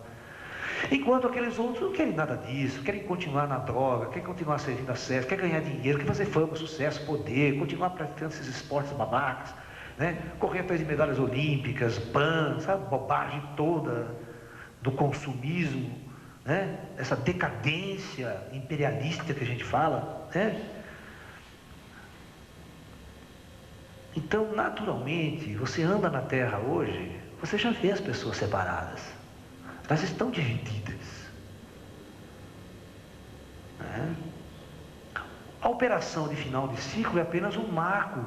Enquanto aqueles outros não querem nada disso, querem continuar na droga, querem continuar servindo a César, querem ganhar dinheiro, querem fazer fama, sucesso, poder, continuar praticando esses esportes babacas, né? Correr atrás de medalhas olímpicas, sabe, bobagem toda do consumismo, né? né? Essa decadência imperialista que a gente fala, né? Então, naturalmente, você anda na Terra hoje, você já vê as pessoas separadas. Elas estão divididas, né? A operação de final de ciclo é apenas um marco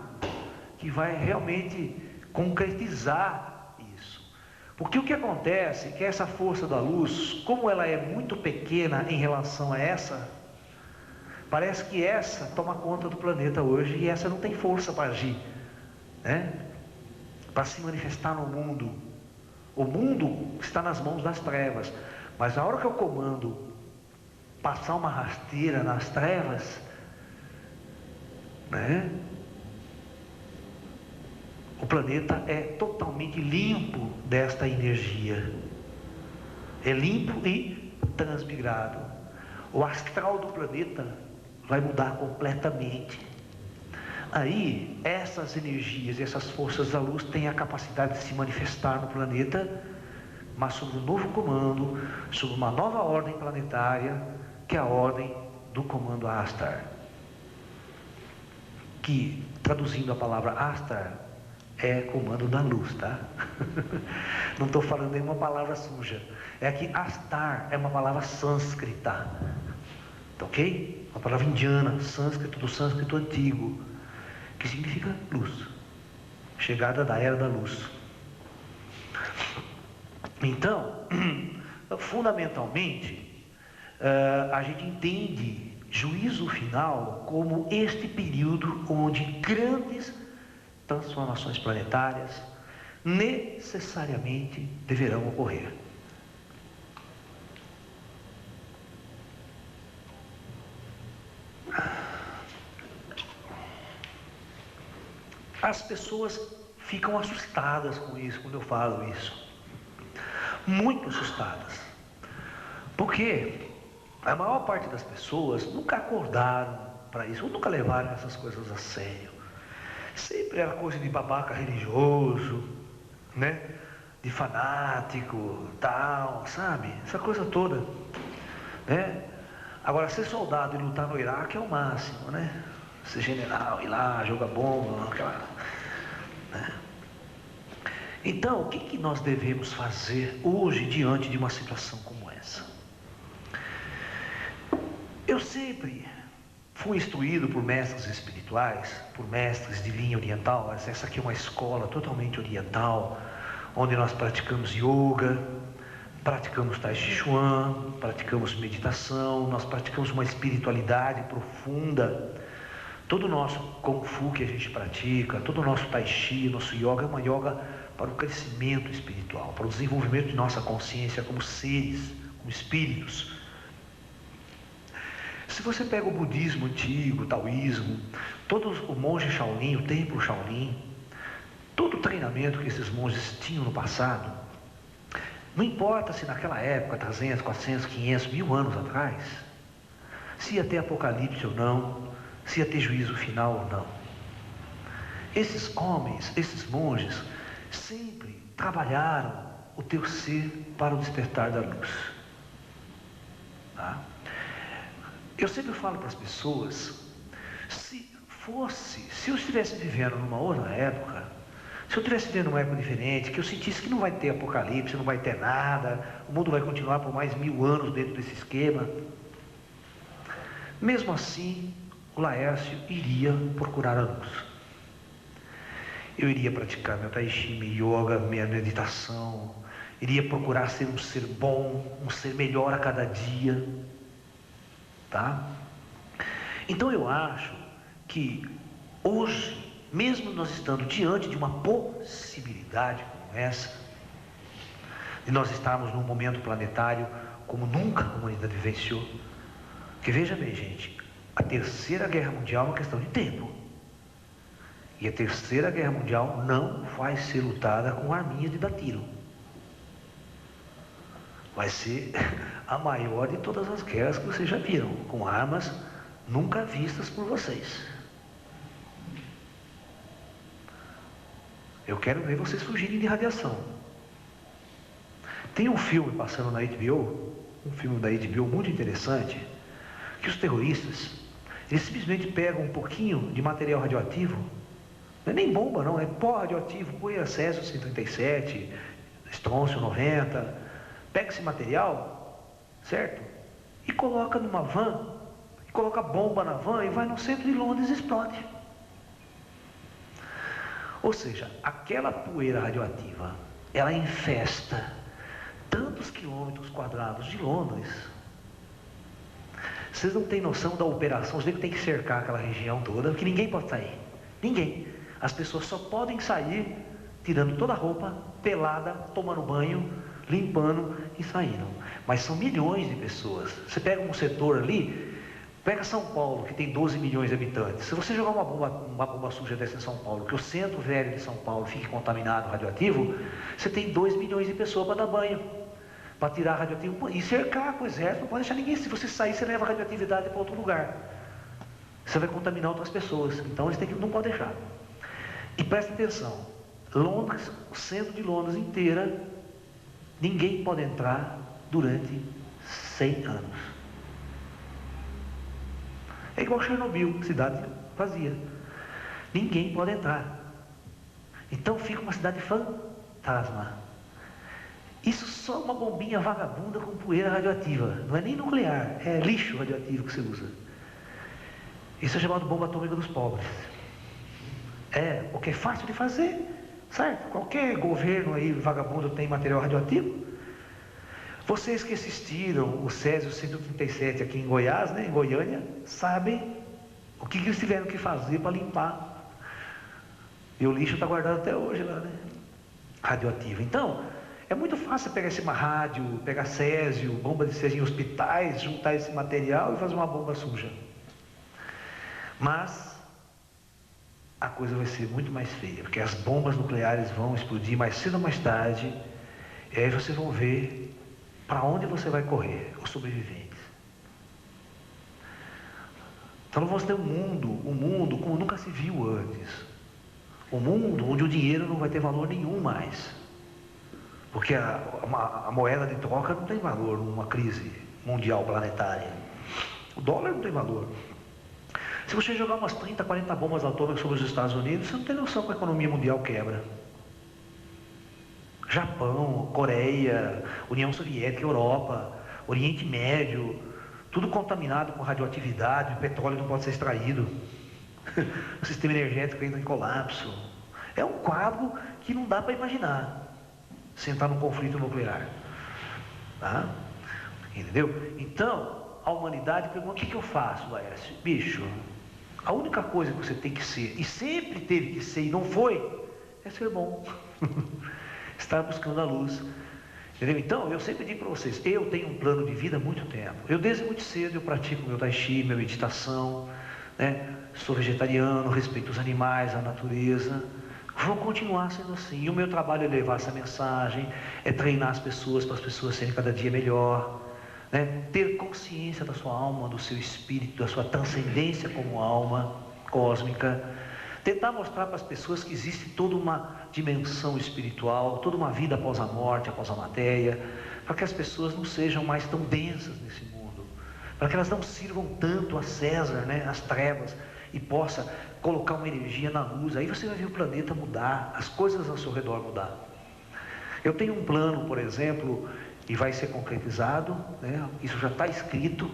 que vai realmente concretizar isso. Porque o que acontece é que essa força da luz, como ela é muito pequena em relação a essa, parece que essa toma conta do planeta hoje e essa não tem força para agir, né? Para se manifestar no mundo. O mundo está nas mãos das trevas, mas a hora que eu comando passar uma rasteira nas trevas, né? O planeta é totalmente limpo desta energia. É limpo e transmigrado. O astral do planeta vai mudar completamente. Aí, essas energias, essas forças da luz têm a capacidade de se manifestar no planeta, mas sob um novo comando, sob uma nova ordem planetária, que é a ordem do comando Astar. Que, traduzindo a palavra Astar, é comando da luz, tá? Não estou falando nenhuma palavra suja. É que Astar é uma palavra sânscrita, tá ok? Uma palavra indiana, sânscrito, do sânscrito antigo, que significa luz, chegada da era da luz. Então, fundamentalmente, a gente entende juízo final como este período onde grandes transformações planetárias necessariamente deverão ocorrer. As pessoas ficam assustadas com isso, quando eu falo isso. Muito assustadas. Porque a maior parte das pessoas nunca acordaram para isso, ou nunca levaram essas coisas a sério. Sempre era coisa de babaca religioso, né? De fanático, tal, sabe? Essa coisa toda, né? Agora, ser soldado e lutar no Iraque é o máximo, né? Ser general, ir lá, jogar bomba, aquela, né? Então, o que nós devemos fazer hoje diante de uma situação como essa? Eu sempre fui instruído por mestres espirituais, por mestres de linha oriental. Essa aqui é uma escola totalmente oriental, onde nós praticamos yoga, praticamos tai chi chuan, praticamos meditação, nós praticamos uma espiritualidade profunda. Todo o nosso Kung Fu que a gente pratica, todo o nosso Tai Chi, nosso Yoga é uma yoga para o crescimento espiritual, para o desenvolvimento de nossa consciência como seres, como espíritos. Se você pega o budismo antigo, o taoísmo, todo o monge Shaolin, o templo Shaolin, todo o treinamento que esses monges tinham no passado, não importa se naquela época, 300, 400, 500, 1000 anos atrás, se ia ter apocalipse ou não, se ia ter juízo final ou não. Esses homens, esses monges, sempre trabalharam o teu ser para o despertar da luz. Tá? Eu sempre falo para as pessoas, se eu estivesse vivendo numa outra época, se eu estivesse vivendo numa época diferente, que eu sentisse que não vai ter apocalipse, não vai ter nada, o mundo vai continuar por mais 1000 anos dentro desse esquema, mesmo assim, o Laércio iria procurar a luz. Eu iria praticar meu tai chi, meu yoga, minha meditação, iria procurar ser um ser bom, um ser melhor a cada dia, tá? Então eu acho que hoje, mesmo nós estando diante de uma possibilidade como essa, de nós estarmos num momento planetário como nunca a humanidade vivenciou, porque veja bem, gente, a Terceira Guerra Mundial é uma questão de tempo. E a Terceira Guerra Mundial não vai ser lutada com arminhas de dar tiro. Vai ser a maior de todas as guerras que vocês já viram, com armas nunca vistas por vocês. Eu quero ver vocês fugirem de radiação. Tem um filme passando na HBO um filme da HBO muito interessante, que os terroristas, eles simplesmente pegam um pouquinho de material radioativo, não é nem bomba não, é pó radioativo, poeira césio 137, estrôncio 90, pega esse material, certo? E coloca numa van, e coloca bomba na van e vai no centro de Londres e explode. Ou seja, aquela poeira radioativa, ela infesta tantos quilômetros quadrados de Londres. Vocês não têm noção da operação, você tem que cercar aquela região toda, porque ninguém pode sair. Ninguém. As pessoas só podem sair tirando toda a roupa, pelada, tomando banho, limpando e saindo. Mas são milhões de pessoas. Você pega um setor ali, pega São Paulo, que tem 12 milhões de habitantes. Se você jogar uma bomba suja dessa em São Paulo, que o centro velho de São Paulo fique contaminado, radioativo, você tem 2 milhões de pessoas para dar banho, para tirar radioativo e cercar com o exército. Não pode deixar ninguém. Se você sair, você leva a radioatividade para outro lugar. Você vai contaminar outras pessoas. Então eles não podem deixar. E presta atenção, Londres, o centro de Londres inteira, ninguém pode entrar durante 100 anos. É igual Chernobyl, cidade vazia. Ninguém pode entrar. Então fica uma cidade fantasma. Isso só uma bombinha vagabunda com poeira radioativa. Não é nem nuclear, é lixo radioativo que você usa. Isso é chamado bomba atômica dos pobres. É, porque é fácil de fazer, certo? Qualquer governo aí vagabundo tem material radioativo. Vocês que assistiram o Césio 137 aqui em Goiás, né, em Goiânia, sabem o que eles tiveram que fazer para limpar. E o lixo está guardado até hoje lá, né? Radioativo. Então, é muito fácil pegar esse rádio, pegar césio, bomba de césio em hospitais, juntar esse material e fazer uma bomba suja. Mas a coisa vai ser muito mais feia, porque as bombas nucleares vão explodir mais cedo ou mais tarde, e aí vocês vão ver para onde você vai correr, os sobreviventes. Então nós vamos ter um mundo como nunca se viu antes. Um mundo onde o dinheiro não vai ter valor nenhum mais. Porque a moeda de troca não tem valor numa crise mundial planetária. O dólar não tem valor. Se você jogar umas 30, 40 bombas atômicas sobre os Estados Unidos, você não tem noção que a economia mundial quebra. Japão, Coreia, União Soviética, Europa, Oriente Médio, tudo contaminado com radioatividade, o petróleo não pode ser extraído. O sistema energético entra em colapso. É um quadro que não dá para imaginar, sentar num conflito nuclear. Tá? Entendeu? Então, a humanidade pergunta, o que eu faço, Laércio? Bicho, a única coisa que você tem que ser, e sempre teve que ser e não foi, é ser bom. Estar buscando a luz. Entendeu? Então, eu sempre digo para vocês, eu tenho um plano de vida há muito tempo. Eu desde muito cedo eu pratico meu tai chi, minha meditação, né? Sou vegetariano, respeito os animais, a natureza. Vou continuar sendo assim. E o meu trabalho é levar essa mensagem, é treinar as pessoas para as pessoas serem cada dia melhor. Né? Ter consciência da sua alma, do seu espírito, da sua transcendência como alma cósmica. Tentar mostrar para as pessoas que existe toda uma dimensão espiritual, toda uma vida após a morte, após a matéria, para que as pessoas não sejam mais tão densas nesse mundo, para que elas não sirvam tanto a César, né, as trevas, e possa colocar uma energia na luz. Aí você vai ver o planeta mudar, as coisas ao seu redor mudar. Eu tenho um plano, por exemplo, e vai ser concretizado, né? Isso já está escrito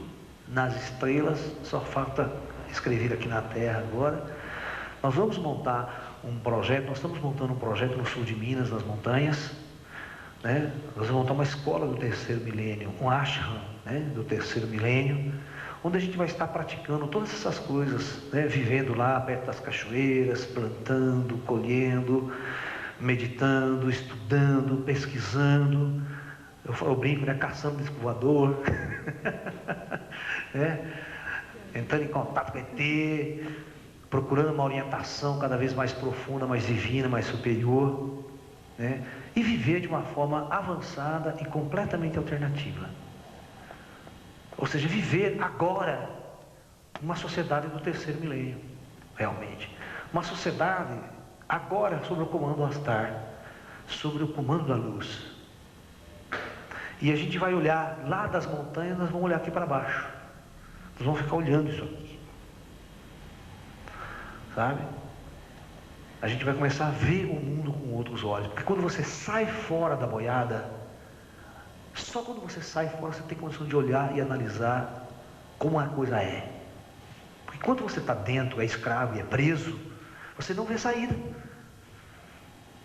nas estrelas, só falta escrever aqui na Terra agora. Nós vamos montar um projeto, nós estamos montando um projeto no sul de Minas, nas montanhas, né? Nós vamos montar uma escola do terceiro milênio, um ashram, né, do terceiro milênio, onde a gente vai estar praticando todas essas coisas, né, vivendo lá perto das cachoeiras, plantando, colhendo, meditando, estudando, pesquisando. Eu brinco, né, caçando disco voador, né, entrando em contato com ET, procurando uma orientação cada vez mais profunda, mais divina, mais superior, né, e viver de uma forma avançada e completamente alternativa. Ou seja, viver agora uma sociedade do terceiro milênio, realmente. Uma sociedade agora sob o comando do Astar, sobre o comando da luz. E a gente vai olhar lá das montanhas, nós vamos olhar aqui para baixo. Nós vamos ficar olhando isso aqui. Sabe? A gente vai começar a ver o mundo com outros olhos. Porque quando você sai fora da boiada, só quando você sai fora você tem condição de olhar e analisar como a coisa é. Porque quando você está dentro, é escravo e é preso, você não vê saída.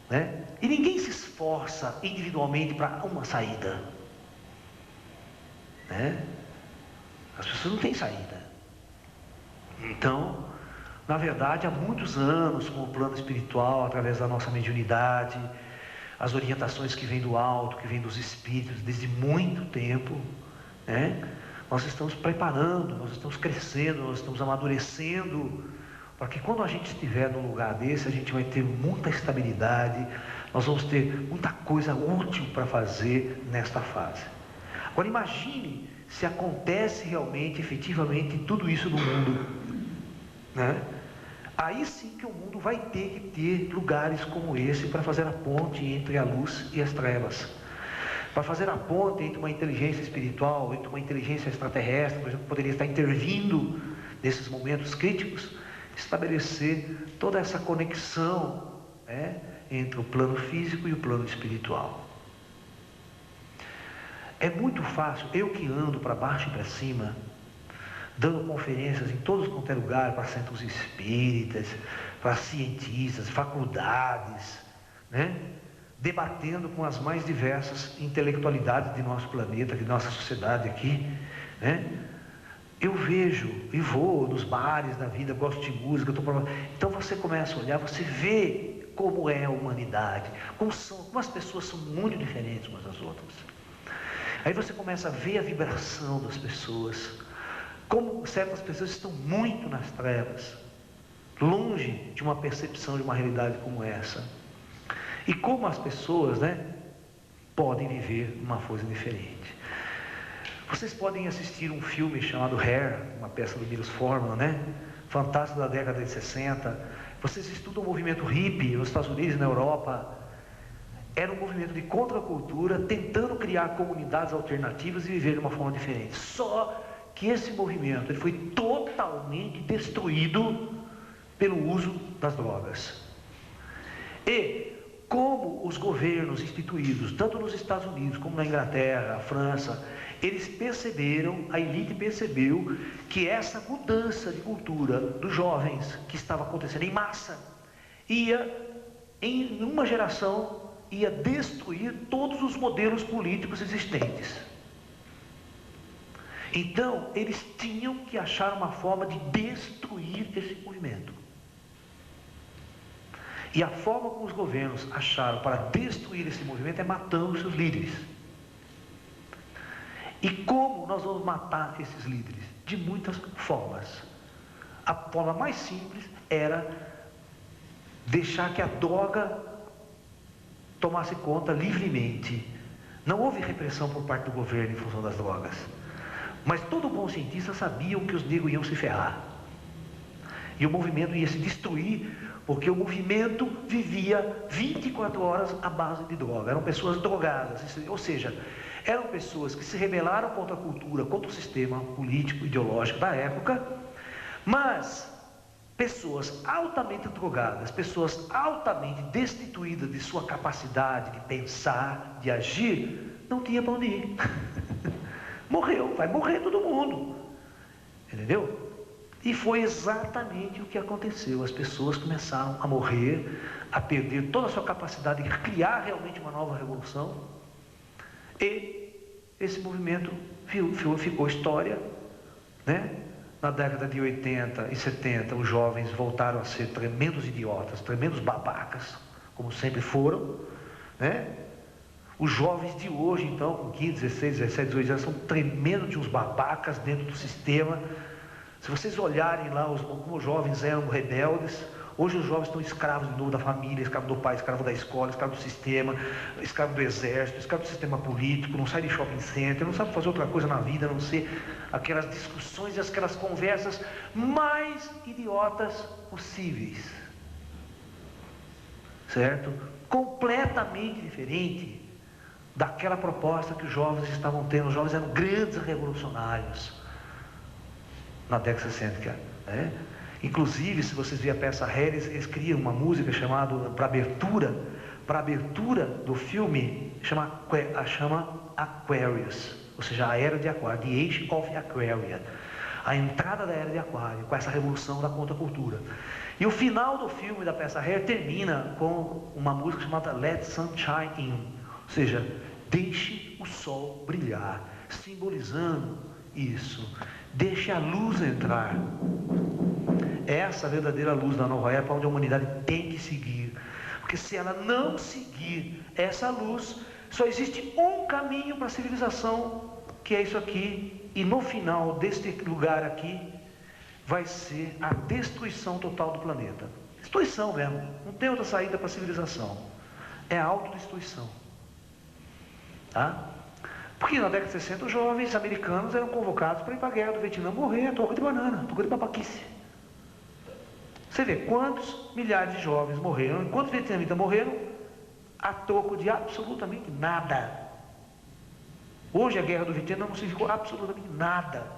Né? E ninguém se esforça individualmente para uma saída. Né? As pessoas não têm saída. Então, na verdade, há muitos anos, com o plano espiritual, através da nossa mediunidade, as orientações que vêm do alto, que vêm dos espíritos, desde muito tempo, né? Nós estamos preparando, nós estamos crescendo, nós estamos amadurecendo, para que quando a gente estiver num lugar desse, a gente vai ter muita estabilidade, nós vamos ter muita coisa útil para fazer nesta fase. Agora imagine se acontece realmente, efetivamente, tudo isso no mundo, né? Aí sim que o mundo vai ter que ter lugares como esse para fazer a ponte entre a luz e as trevas, para fazer a ponte entre uma inteligência espiritual, entre uma inteligência extraterrestre, por exemplo, que poderia estar intervindo nesses momentos críticos, estabelecer toda essa conexão, né, entre o plano físico e o plano espiritual. É muito fácil, eu que ando para baixo e para cima, dando conferências em todos quanto é lugar, para centros espíritas, para cientistas, faculdades, né? Debatendo com as mais diversas intelectualidades de nosso planeta, de nossa sociedade aqui, né? Eu vejo e vou nos bares da vida, gosto de música, então você começa a olhar, você vê como é a humanidade, como as pessoas são muito diferentes umas das outras. Aí você começa a ver a vibração das pessoas, como certas pessoas estão muito nas trevas, longe de uma percepção de uma realidade como essa. E como as pessoas, né, podem viver uma coisa diferente. Vocês podem assistir um filme chamado Hair, uma peça do Milos Forman, né? Fantástico, da década de 60. Vocês estudam o movimento hippie nos Estados Unidos e na Europa. Era um movimento de contracultura, tentando criar comunidades alternativas e viver de uma forma diferente. Só que esse movimento ele foi totalmente destruído pelo uso das drogas. E como os governos instituídos, tanto nos Estados Unidos como na Inglaterra, França, eles perceberam, a elite percebeu que essa mudança de cultura dos jovens que estava acontecendo em massa, em uma geração, ia destruir todos os modelos políticos existentes. Então, eles tinham que achar uma forma de destruir esse movimento. E a forma como os governos acharam para destruir esse movimento é matando os seus líderes. E como nós vamos matar esses líderes? De muitas formas. A forma mais simples era deixar que a droga tomasse conta livremente. Não houve repressão por parte do governo em função das drogas. Mas todo bom cientista sabia que os negros iam se ferrar. E o movimento ia se destruir, porque o movimento vivia 24 horas à base de droga. Eram pessoas drogadas, ou seja, eram pessoas que se rebelaram contra a cultura, contra o sistema político, ideológico da época, mas pessoas altamente drogadas, pessoas altamente destituídas de sua capacidade de pensar, de agir, não tinha para onde ir. Morreu, vai morrer todo mundo, entendeu? E foi exatamente o que aconteceu. As pessoas começaram a morrer, a perder toda a sua capacidade de criar realmente uma nova revolução, e esse movimento ficou história, né? Na década de 80 e 70, os jovens voltaram a ser tremendos idiotas, tremendos babacas, como sempre foram, né? Os jovens de hoje, então, com 15, 16, 17, 18 anos, são tremendos de uns babacas dentro do sistema. Se vocês olharem lá como os jovens eram rebeldes, hoje os jovens estão escravos de novo da família, escravo do pai, escravo da escola, escravo do sistema, escravo do exército, escravo do sistema político, não sai de shopping center, não sabe fazer outra coisa na vida, a não ser aquelas discussões e aquelas conversas mais idiotas possíveis. Certo? Completamente diferente daquela proposta que os jovens estavam tendo. Os jovens eram grandes revolucionários na década de 60, né? Inclusive, se vocês verem a peça Hair, eles criam uma música chamada, para abertura do filme, chama Aquarius, ou seja, a Era de Aquário, The Age of Aquarius, a entrada da Era de Aquário, com essa revolução da contracultura. E o final do filme da peça Hair termina com uma música chamada Let Sunshine In, ou seja, deixe o sol brilhar, simbolizando isso, deixe a luz entrar. Essa verdadeira luz da nova era, onde a humanidade tem que seguir, porque se ela não seguir essa luz, só existe um caminho para a civilização, que é isso aqui, e no final deste lugar aqui, vai ser a destruição total do planeta. Destruição mesmo, não tem outra saída para a civilização, é a autodestruição. Tá? Porque na década de 60 os jovens americanos eram convocados para ir para a guerra do Vietnã, morrer a troca de banana, a troca de babaquice. Você vê quantos milhares de jovens morreram, quantos vietnamitas morreram a troco de absolutamente nada. Hoje a guerra do Vietnã não significou absolutamente nada.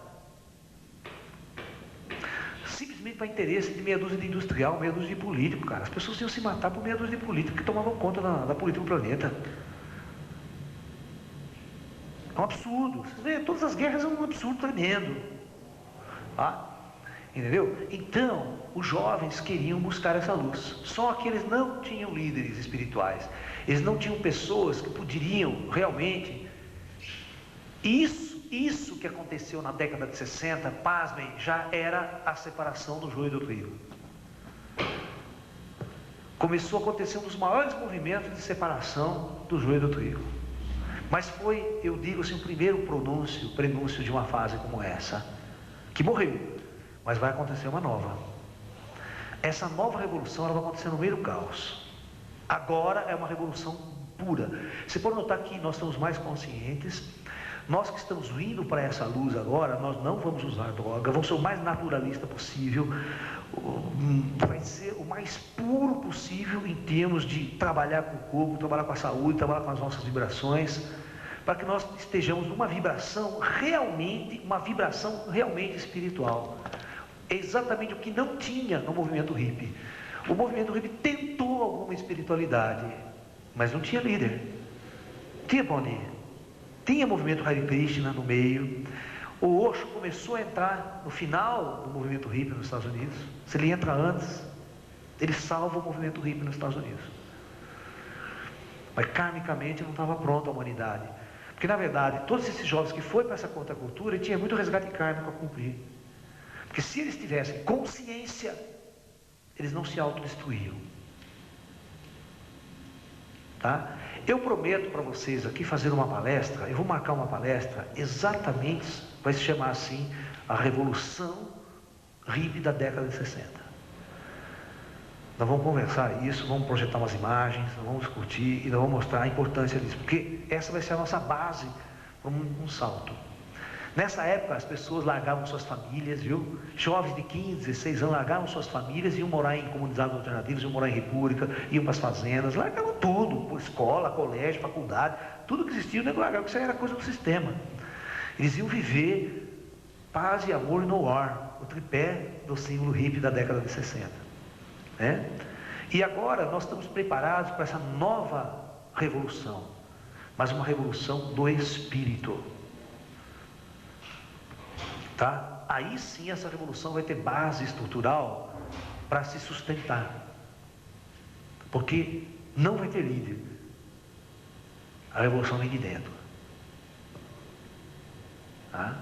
Simplesmente para interesse de meia dúzia de industrial, meia dúzia de político, cara. As pessoas iam se matar por meia dúzia de políticos que tomavam conta da política do planeta. É um absurdo. Vocês veem, todas as guerras são um absurdo tremendo. Tá? Entendeu? Então, os jovens queriam buscar essa luz. Só que eles não tinham líderes espirituais. Eles não tinham pessoas que poderiam realmente... Isso que aconteceu na década de 60, pasmem, já era a separação do joio do trigo. Começou a acontecer um dos maiores movimentos de separação do joio do trigo. Mas foi, eu digo assim, o primeiro prenúncio de uma fase como essa, que morreu. Mas vai acontecer uma nova. Essa nova revolução, ela vai acontecer no meio do caos. Agora é uma revolução pura. Você pode notar que nós estamos mais conscientes. Nós que estamos vindo para essa luz agora, nós não vamos usar droga, vamos ser o mais naturalista possível. Vai ser o mais puro possível em termos de trabalhar com o corpo, trabalhar com a saúde, trabalhar com as nossas vibrações, para que nós estejamos numa vibração realmente espiritual. É exatamente o que não tinha no movimento hippie. O movimento hippie tentou alguma espiritualidade, mas não tinha líder. Tinha para onde ir. Tinha movimento Hare Krishna no meio. O Osho começou a entrar no final do movimento hippie nos Estados Unidos. Se ele entra antes, ele salva o movimento hippie nos Estados Unidos. Mas karmicamente não estava pronta a humanidade. Porque na verdade, todos esses jovens que foram para essa contracultura, tinha muito resgate kármico a cumprir. Porque se eles tivessem consciência, eles não se autodestruíam. Tá? Eu prometo para vocês aqui fazer uma palestra, eu vou marcar uma palestra exatamente, vai se chamar assim, a Revolução Hippie da década de 60. Nós vamos conversar isso, vamos projetar umas imagens, nós vamos discutir e nós vamos mostrar a importância disso, porque essa vai ser a nossa base para um salto. Nessa época as pessoas largavam suas famílias, viu? Jovens de 15, 16 anos largavam suas famílias e iam morar em comunidades alternativas, iam morar em república, iam para as fazendas, largavam tudo, escola, colégio, faculdade, tudo que existia, o nego largava, porque isso era coisa do sistema. Eles iam viver paz e amor e no war, o tripé do símbolo hippie da década de 60. Né? E agora nós estamos preparados para essa nova revolução, mas uma revolução do espírito. Tá? Aí sim essa revolução vai ter base estrutural para se sustentar, porque não vai ter líder. A revolução vem de dentro. Tá?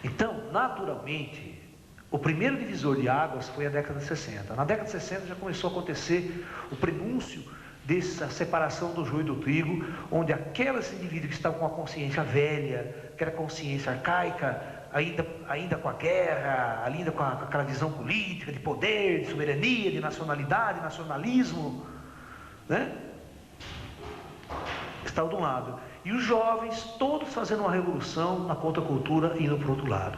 Então, naturalmente, o primeiro divisor de águas foi a década de 60. Na década de 60 já começou a acontecer o prenúncio dessa separação do joio e do trigo, onde aqueles indivíduos que estavam com a consciência velha, aquela consciência arcaica, ainda com a guerra, ainda com aquela visão política, de poder, de soberania, de nacionalidade, nacionalismo, né? Estavam de um lado. E os jovens, todos fazendo uma revolução na contracultura, indo para o outro lado.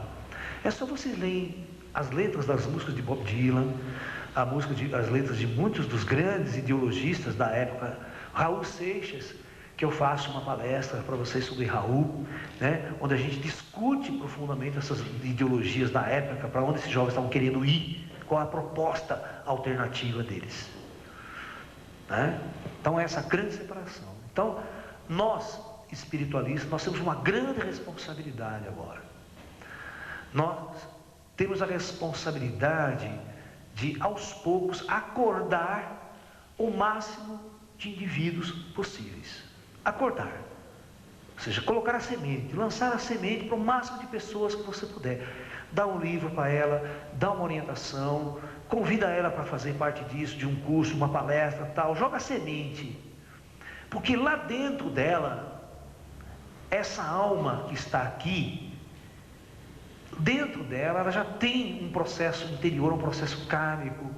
É só vocês lerem as letras das músicas de Bob Dylan, as letras de muitos dos grandes ideologistas da época, Raul Seixas, que eu faço uma palestra para vocês sobre Raul, né, onde a gente discute profundamente essas ideologias da época, para onde esses jovens estavam querendo ir, qual a proposta alternativa deles. Né? Então, essa grande separação. Então, nós, espiritualistas, nós temos uma grande responsabilidade agora. Nós temos a responsabilidade de, aos poucos, acordar o máximo de indivíduos possíveis. Acordar. Ou seja, colocar a semente, lançar a semente para o máximo de pessoas que você puder. Dá um livro para ela, dá uma orientação, convida ela para fazer parte disso, de um curso, uma palestra, tal. Joga a semente. Porque lá dentro dela, essa alma que está aqui, dentro dela, ela já tem um processo interior, um processo kármico.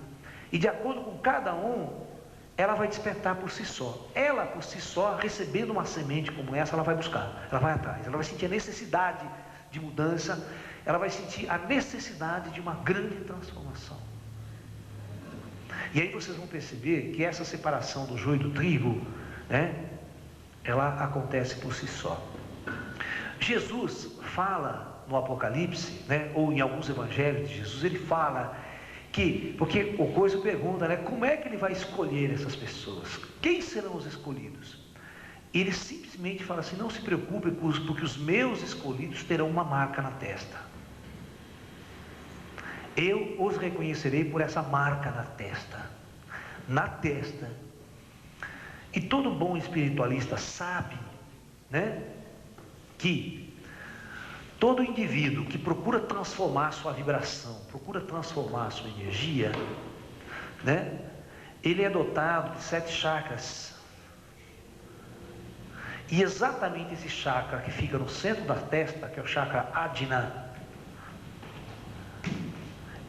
E de acordo com cada um, ela vai despertar por si só. Ela, por si só, recebendo uma semente como essa, ela vai buscar, ela vai atrás. Ela vai sentir a necessidade de mudança, ela vai sentir a necessidade de uma grande transformação. E aí vocês vão perceber que essa separação do joio e do trigo, né, ela acontece por si só. Jesus fala no Apocalipse, né, ou em alguns evangelhos de Jesus, ele fala que, porque o Coisa pergunta, né, como é que ele vai escolher essas pessoas? Quem serão os escolhidos? Ele simplesmente fala assim, não se preocupe, porque os meus escolhidos terão uma marca na testa. Eu os reconhecerei por essa marca na testa. Na testa. E todo bom espiritualista sabe, né, que todo indivíduo que procura transformar sua vibração, procura transformar sua energia, né, ele é dotado de 7 chakras. E exatamente esse chakra que fica no centro da testa, que é o chakra Ajna,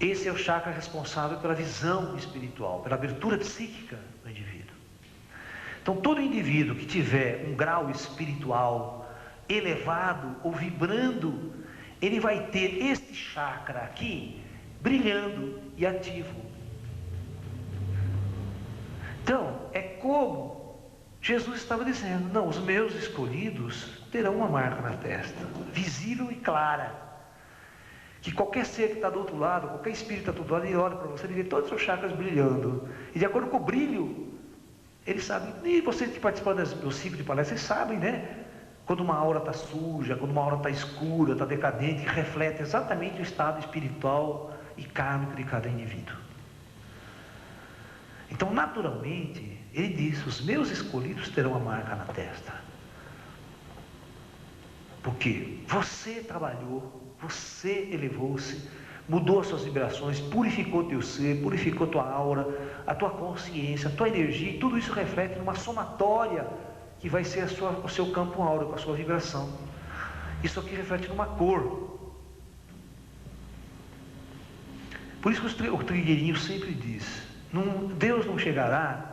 esse é o chakra responsável pela visão espiritual, pela abertura psíquica do indivíduo. Então, todo indivíduo que tiver um grau espiritual elevado ou vibrando, ele vai ter este chakra aqui brilhando e ativo. Então, é como Jesus estava dizendo, não, os meus escolhidos terão uma marca na testa, visível e clara, que qualquer ser que está do outro lado, qualquer espírito que está do outro lado, ele olha para você, ele vê todos os seus chakras brilhando, e de acordo com o brilho, ele sabe, e vocês que participam do ciclo de palestras, vocês sabem, né, quando uma aura está suja, quando uma aura está escura, está decadente, reflete exatamente o estado espiritual e kármico de cada indivíduo. Então, naturalmente, ele diz, os meus escolhidos terão a marca na testa. Porque você trabalhou, você elevou-se, mudou as suas vibrações, purificou teu ser, purificou tua aura, a tua consciência, a tua energia, e tudo isso reflete numa somatória que vai ser o seu campo áureo, a sua vibração. Isso aqui reflete numa cor. Por isso que o trigueirinho sempre diz, Deus não chegará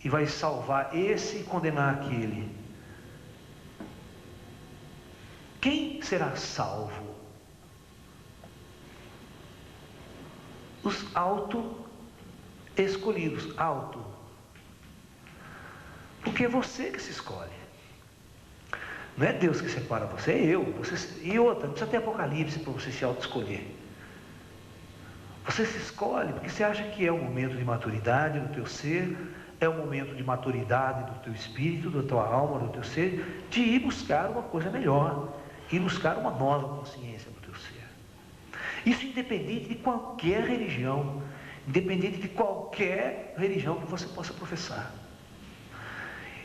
e vai salvar esse e condenar aquele. Quem será salvo? Os auto-escolhidos, porque é você que se escolhe. Não é Deus que separa você, é eu. E outra, não precisa ter Apocalipse para você se auto-escolher. Você se escolhe porque você acha que é um momento de maturidade do teu ser, é um momento de maturidade do teu espírito, da tua alma, do teu ser, de ir buscar uma coisa melhor, ir buscar uma nova consciência do teu ser. Isso independente de qualquer religião, independente de qualquer religião que você possa professar.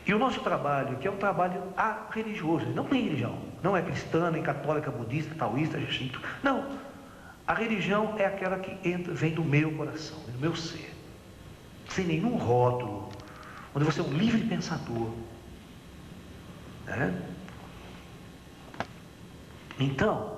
E o nosso trabalho, que é um trabalho religioso, não tem religião, não é cristã, nem católica, budista, taoísta, shinto, não. A religião é aquela que vem do meu coração, do meu ser, sem nenhum rótulo, onde você é um livre pensador, né? Então,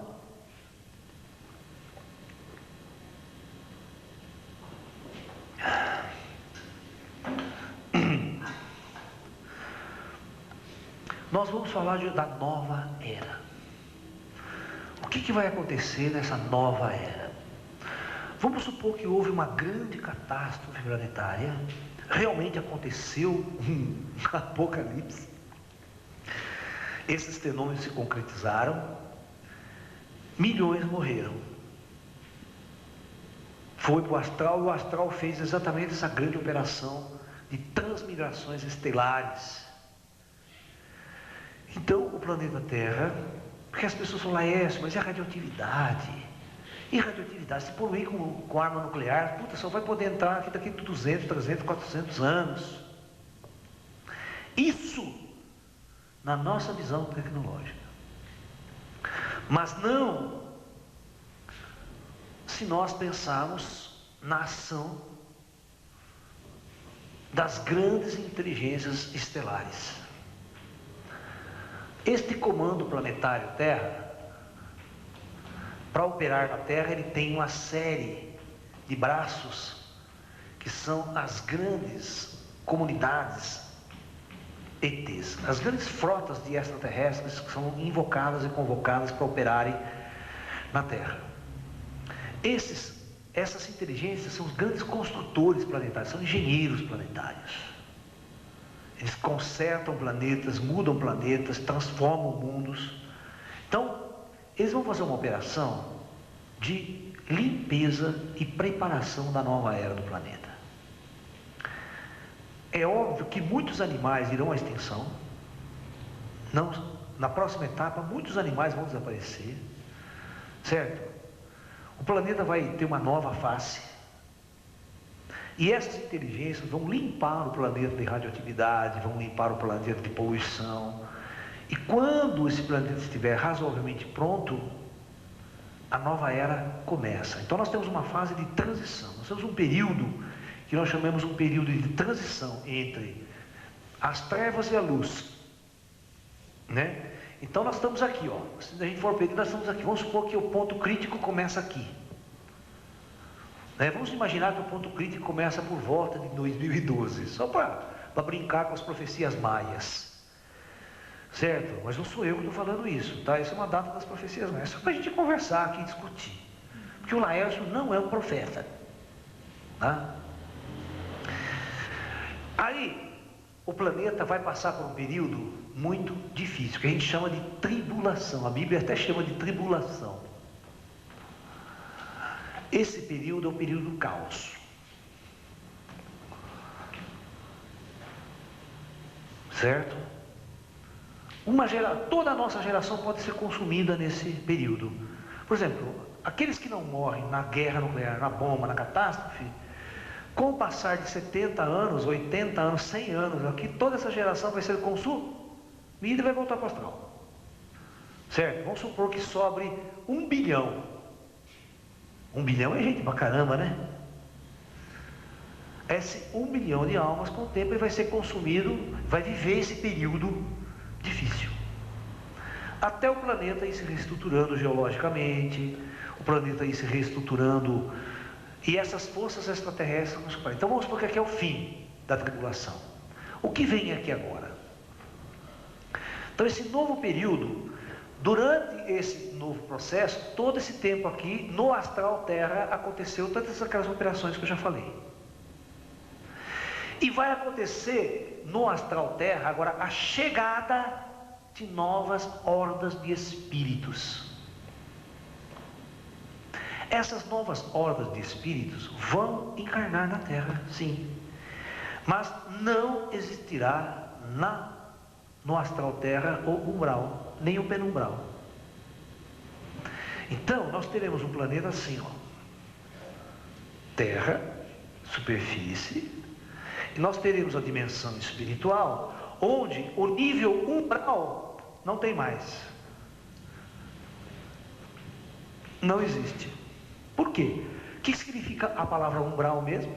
nós vamos falar da nova era. O que vai acontecer nessa nova era? Vamos supor que houve uma grande catástrofe planetária, realmente aconteceu um apocalipse, esses fenômenos se concretizaram, milhões morreram. Foi para o astral, e o astral fez exatamente essa grande operação de transmigrações estelares. Então, o planeta Terra, porque as pessoas falam, mas é a radioatividade. E radioatividade, se poluir com arma nuclear, só vai poder entrar aqui daqui a 200, 300, 400 anos. Isso na nossa visão tecnológica. Mas não se nós pensarmos na ação das grandes inteligências estelares. Este comando planetário Terra, para operar na Terra, ele tem uma série de braços que são as grandes comunidades ETs, as grandes frotas de extraterrestres que são invocadas e convocadas para operarem na Terra. Essas inteligências são os grandes construtores planetários, são engenheiros planetários. Eles consertam planetas, mudam planetas, transformam mundos. Então, eles vão fazer uma operação de limpeza e preparação da nova era do planeta. É óbvio que muitos animais irão à extinção. Na próxima etapa, muitos animais vão desaparecer. Certo? O planeta vai ter uma nova face. E essas inteligências vão limpar o planeta de radioatividade, vão limpar o planeta de poluição. E quando esse planeta estiver razoavelmente pronto, a nova era começa. Então nós temos uma fase de transição. Nós temos um período que nós chamamos um período de transição entre as trevas e a luz. Né? Então nós estamos aqui, se a gente for pedir, nós estamos aqui. Vamos supor que o ponto crítico começa aqui. Vamos imaginar que o ponto crítico começa por volta de 2012, só para brincar com as profecias maias. Certo? Mas não sou eu que estou falando isso, tá? Isso é uma data das profecias maias, só para a gente conversar aqui e discutir. Porque o Laércio não é um profeta. Tá? Aí, o planeta vai passar por um período muito difícil, que a gente chama de tribulação. A Bíblia até chama de tribulação. Esse período é o período do caos. Certo? Toda a nossa geração pode ser consumida nesse período. Por exemplo, aqueles que não morrem na guerra nuclear, na bomba, na catástrofe, com o passar de 70 anos, 80 anos, 100 anos, aqui toda essa geração vai ser consumida e vai voltar para o astral. Certo? Vamos supor que sobre 1 bilhão. 1 bilhão é gente pra caramba, né? Esse 1 bilhão de almas, com o tempo, ele vai ser consumido, vai viver esse período difícil. Até o planeta ir se reestruturando geologicamente, o planeta ir se reestruturando, e essas forças extraterrestres nos separam. Então vamos supor que aqui é o fim da tribulação. O que vem aqui agora? Então esse novo período, durante esse novo processo, todo esse tempo aqui, no astral Terra, aconteceu todas aquelas operações que eu já falei. E vai acontecer no astral Terra agora a chegada de novas hordas de espíritos. Essas novas hordas de espíritos vão encarnar na Terra, sim. Mas não existirá no astral Terra o umbral, nem o penumbral. Então, nós teremos um planeta assim, Terra, superfície, e nós teremos a dimensão espiritual, onde o nível umbral não tem mais. Não existe. Por quê? O que significa a palavra umbral mesmo?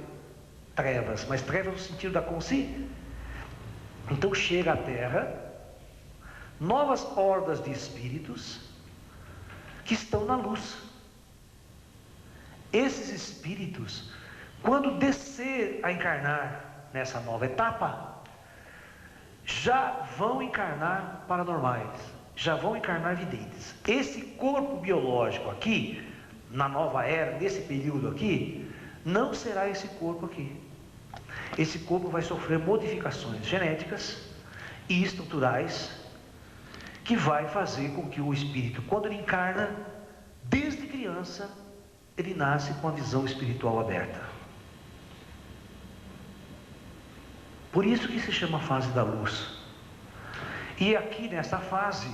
Trevas, mas trevas no sentido da consciência. Então chega à Terra novas hordas de espíritos que estão na luz. Esses espíritos, quando descer a encarnar nessa nova etapa, já vão encarnar paranormais, já vão encarnar videntes. Esse corpo biológico aqui, na nova era, nesse período aqui, não será esse corpo aqui. Esse corpo vai sofrer modificações genéticas e estruturais que que vai fazer com que o espírito, quando ele encarna, desde criança, ele nasce com a visão espiritual aberta. Por isso que se chama fase da luz. E aqui nessa fase,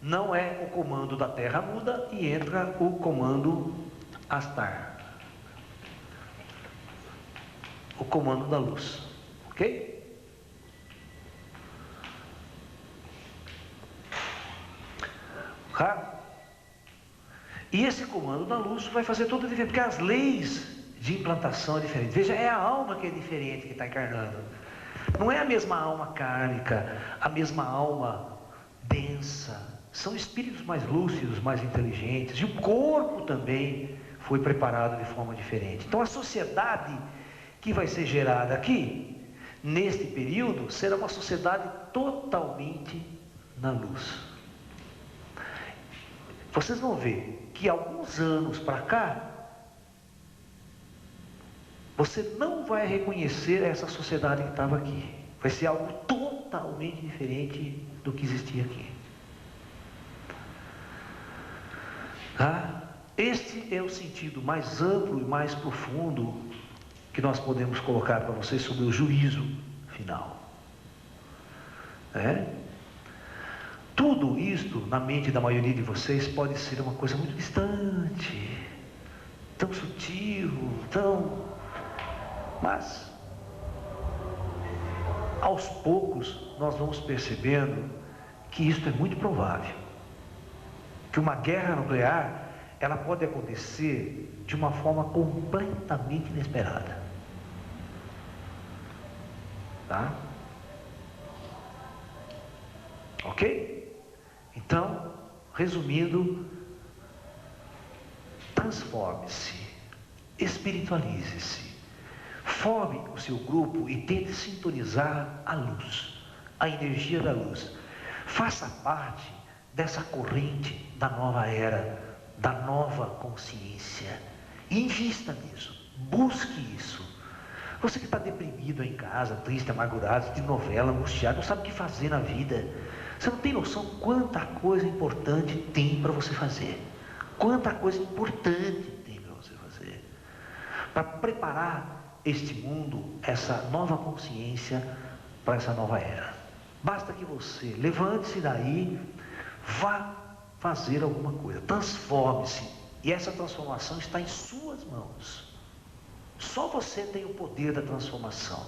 não é o comando da terra muda e entra o comando Astar. O comando da luz. Ok? Tá? E esse comando da luz vai fazer toda a diferença, porque as leis de implantação é diferente. Veja, é a alma que é diferente que está encarnando. Não é a mesma alma kármica, a mesma alma densa. São espíritos mais lúcidos, mais inteligentes. E o corpo também foi preparado de forma diferente. Então a sociedade que vai ser gerada aqui, neste período, será uma sociedade totalmente na luz. Vocês vão ver que alguns anos para cá, você não vai reconhecer essa sociedade que estava aqui. Vai ser algo totalmente diferente do que existia aqui. Tá? Este é o sentido mais amplo e mais profundo que nós podemos colocar para vocês sobre o juízo final. Tudo isto, na mente da maioria de vocês, pode ser uma coisa muito distante, tão sutil, mas aos poucos nós vamos percebendo que isto é muito provável. Que uma guerra nuclear, ela pode acontecer de uma forma completamente inesperada. Tá? Ok? Então, resumindo, transforme-se, espiritualize-se, forme o seu grupo e tente sintonizar a luz, a energia da luz. Faça parte dessa corrente da nova era, da nova consciência. E invista nisso, busque isso. Você que está deprimido em casa, triste, amargurado, de novela, angustiado, não sabe o que fazer na vida. Você não tem noção quanta coisa importante tem para você fazer. Quanta coisa importante tem para você fazer. Para preparar este mundo, essa nova consciência, para essa nova era. Basta que você levante-se daí, vá fazer alguma coisa, transforme-se, e essa transformação está em suas mãos. Só você tem o poder da transformação.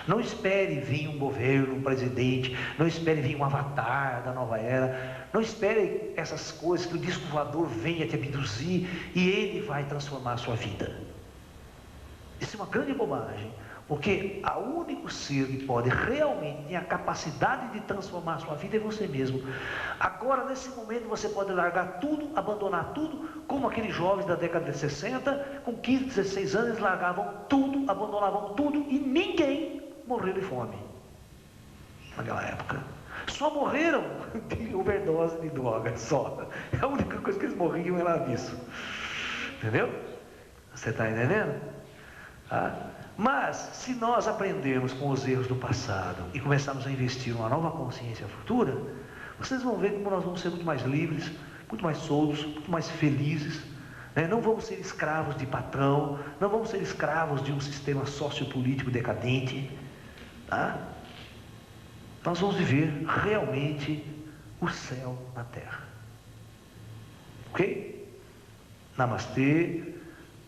Não espere vir um governo, um presidente, não espere vir um avatar da nova era, não espere essas coisas que o disco voador venha te abduzir e ele vai transformar a sua vida. Isso é uma grande bobagem. Porque o único ser que pode realmente ter a capacidade de transformar a sua vida é você mesmo. Agora, nesse momento, você pode largar tudo, abandonar tudo, como aqueles jovens da década de 60, com 15, 16 anos, eles largavam tudo, abandonavam tudo e ninguém morreu de fome naquela época. Só morreram de overdose de droga, só. A única coisa que eles morriam era disso. Entendeu? Você está entendendo? Mas, se nós aprendermos com os erros do passado e começarmos a investir numa nova consciência futura, vocês vão ver como nós vamos ser muito mais livres, muito mais soltos, muito mais felizes, né? Não vamos ser escravos de patrão, não vamos ser escravos de um sistema sociopolítico decadente, tá? Nós vamos viver realmente o céu na terra. Ok? Namastê,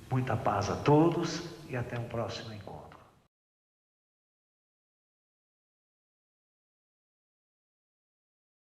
muita paz a todos e até um próximo encontro.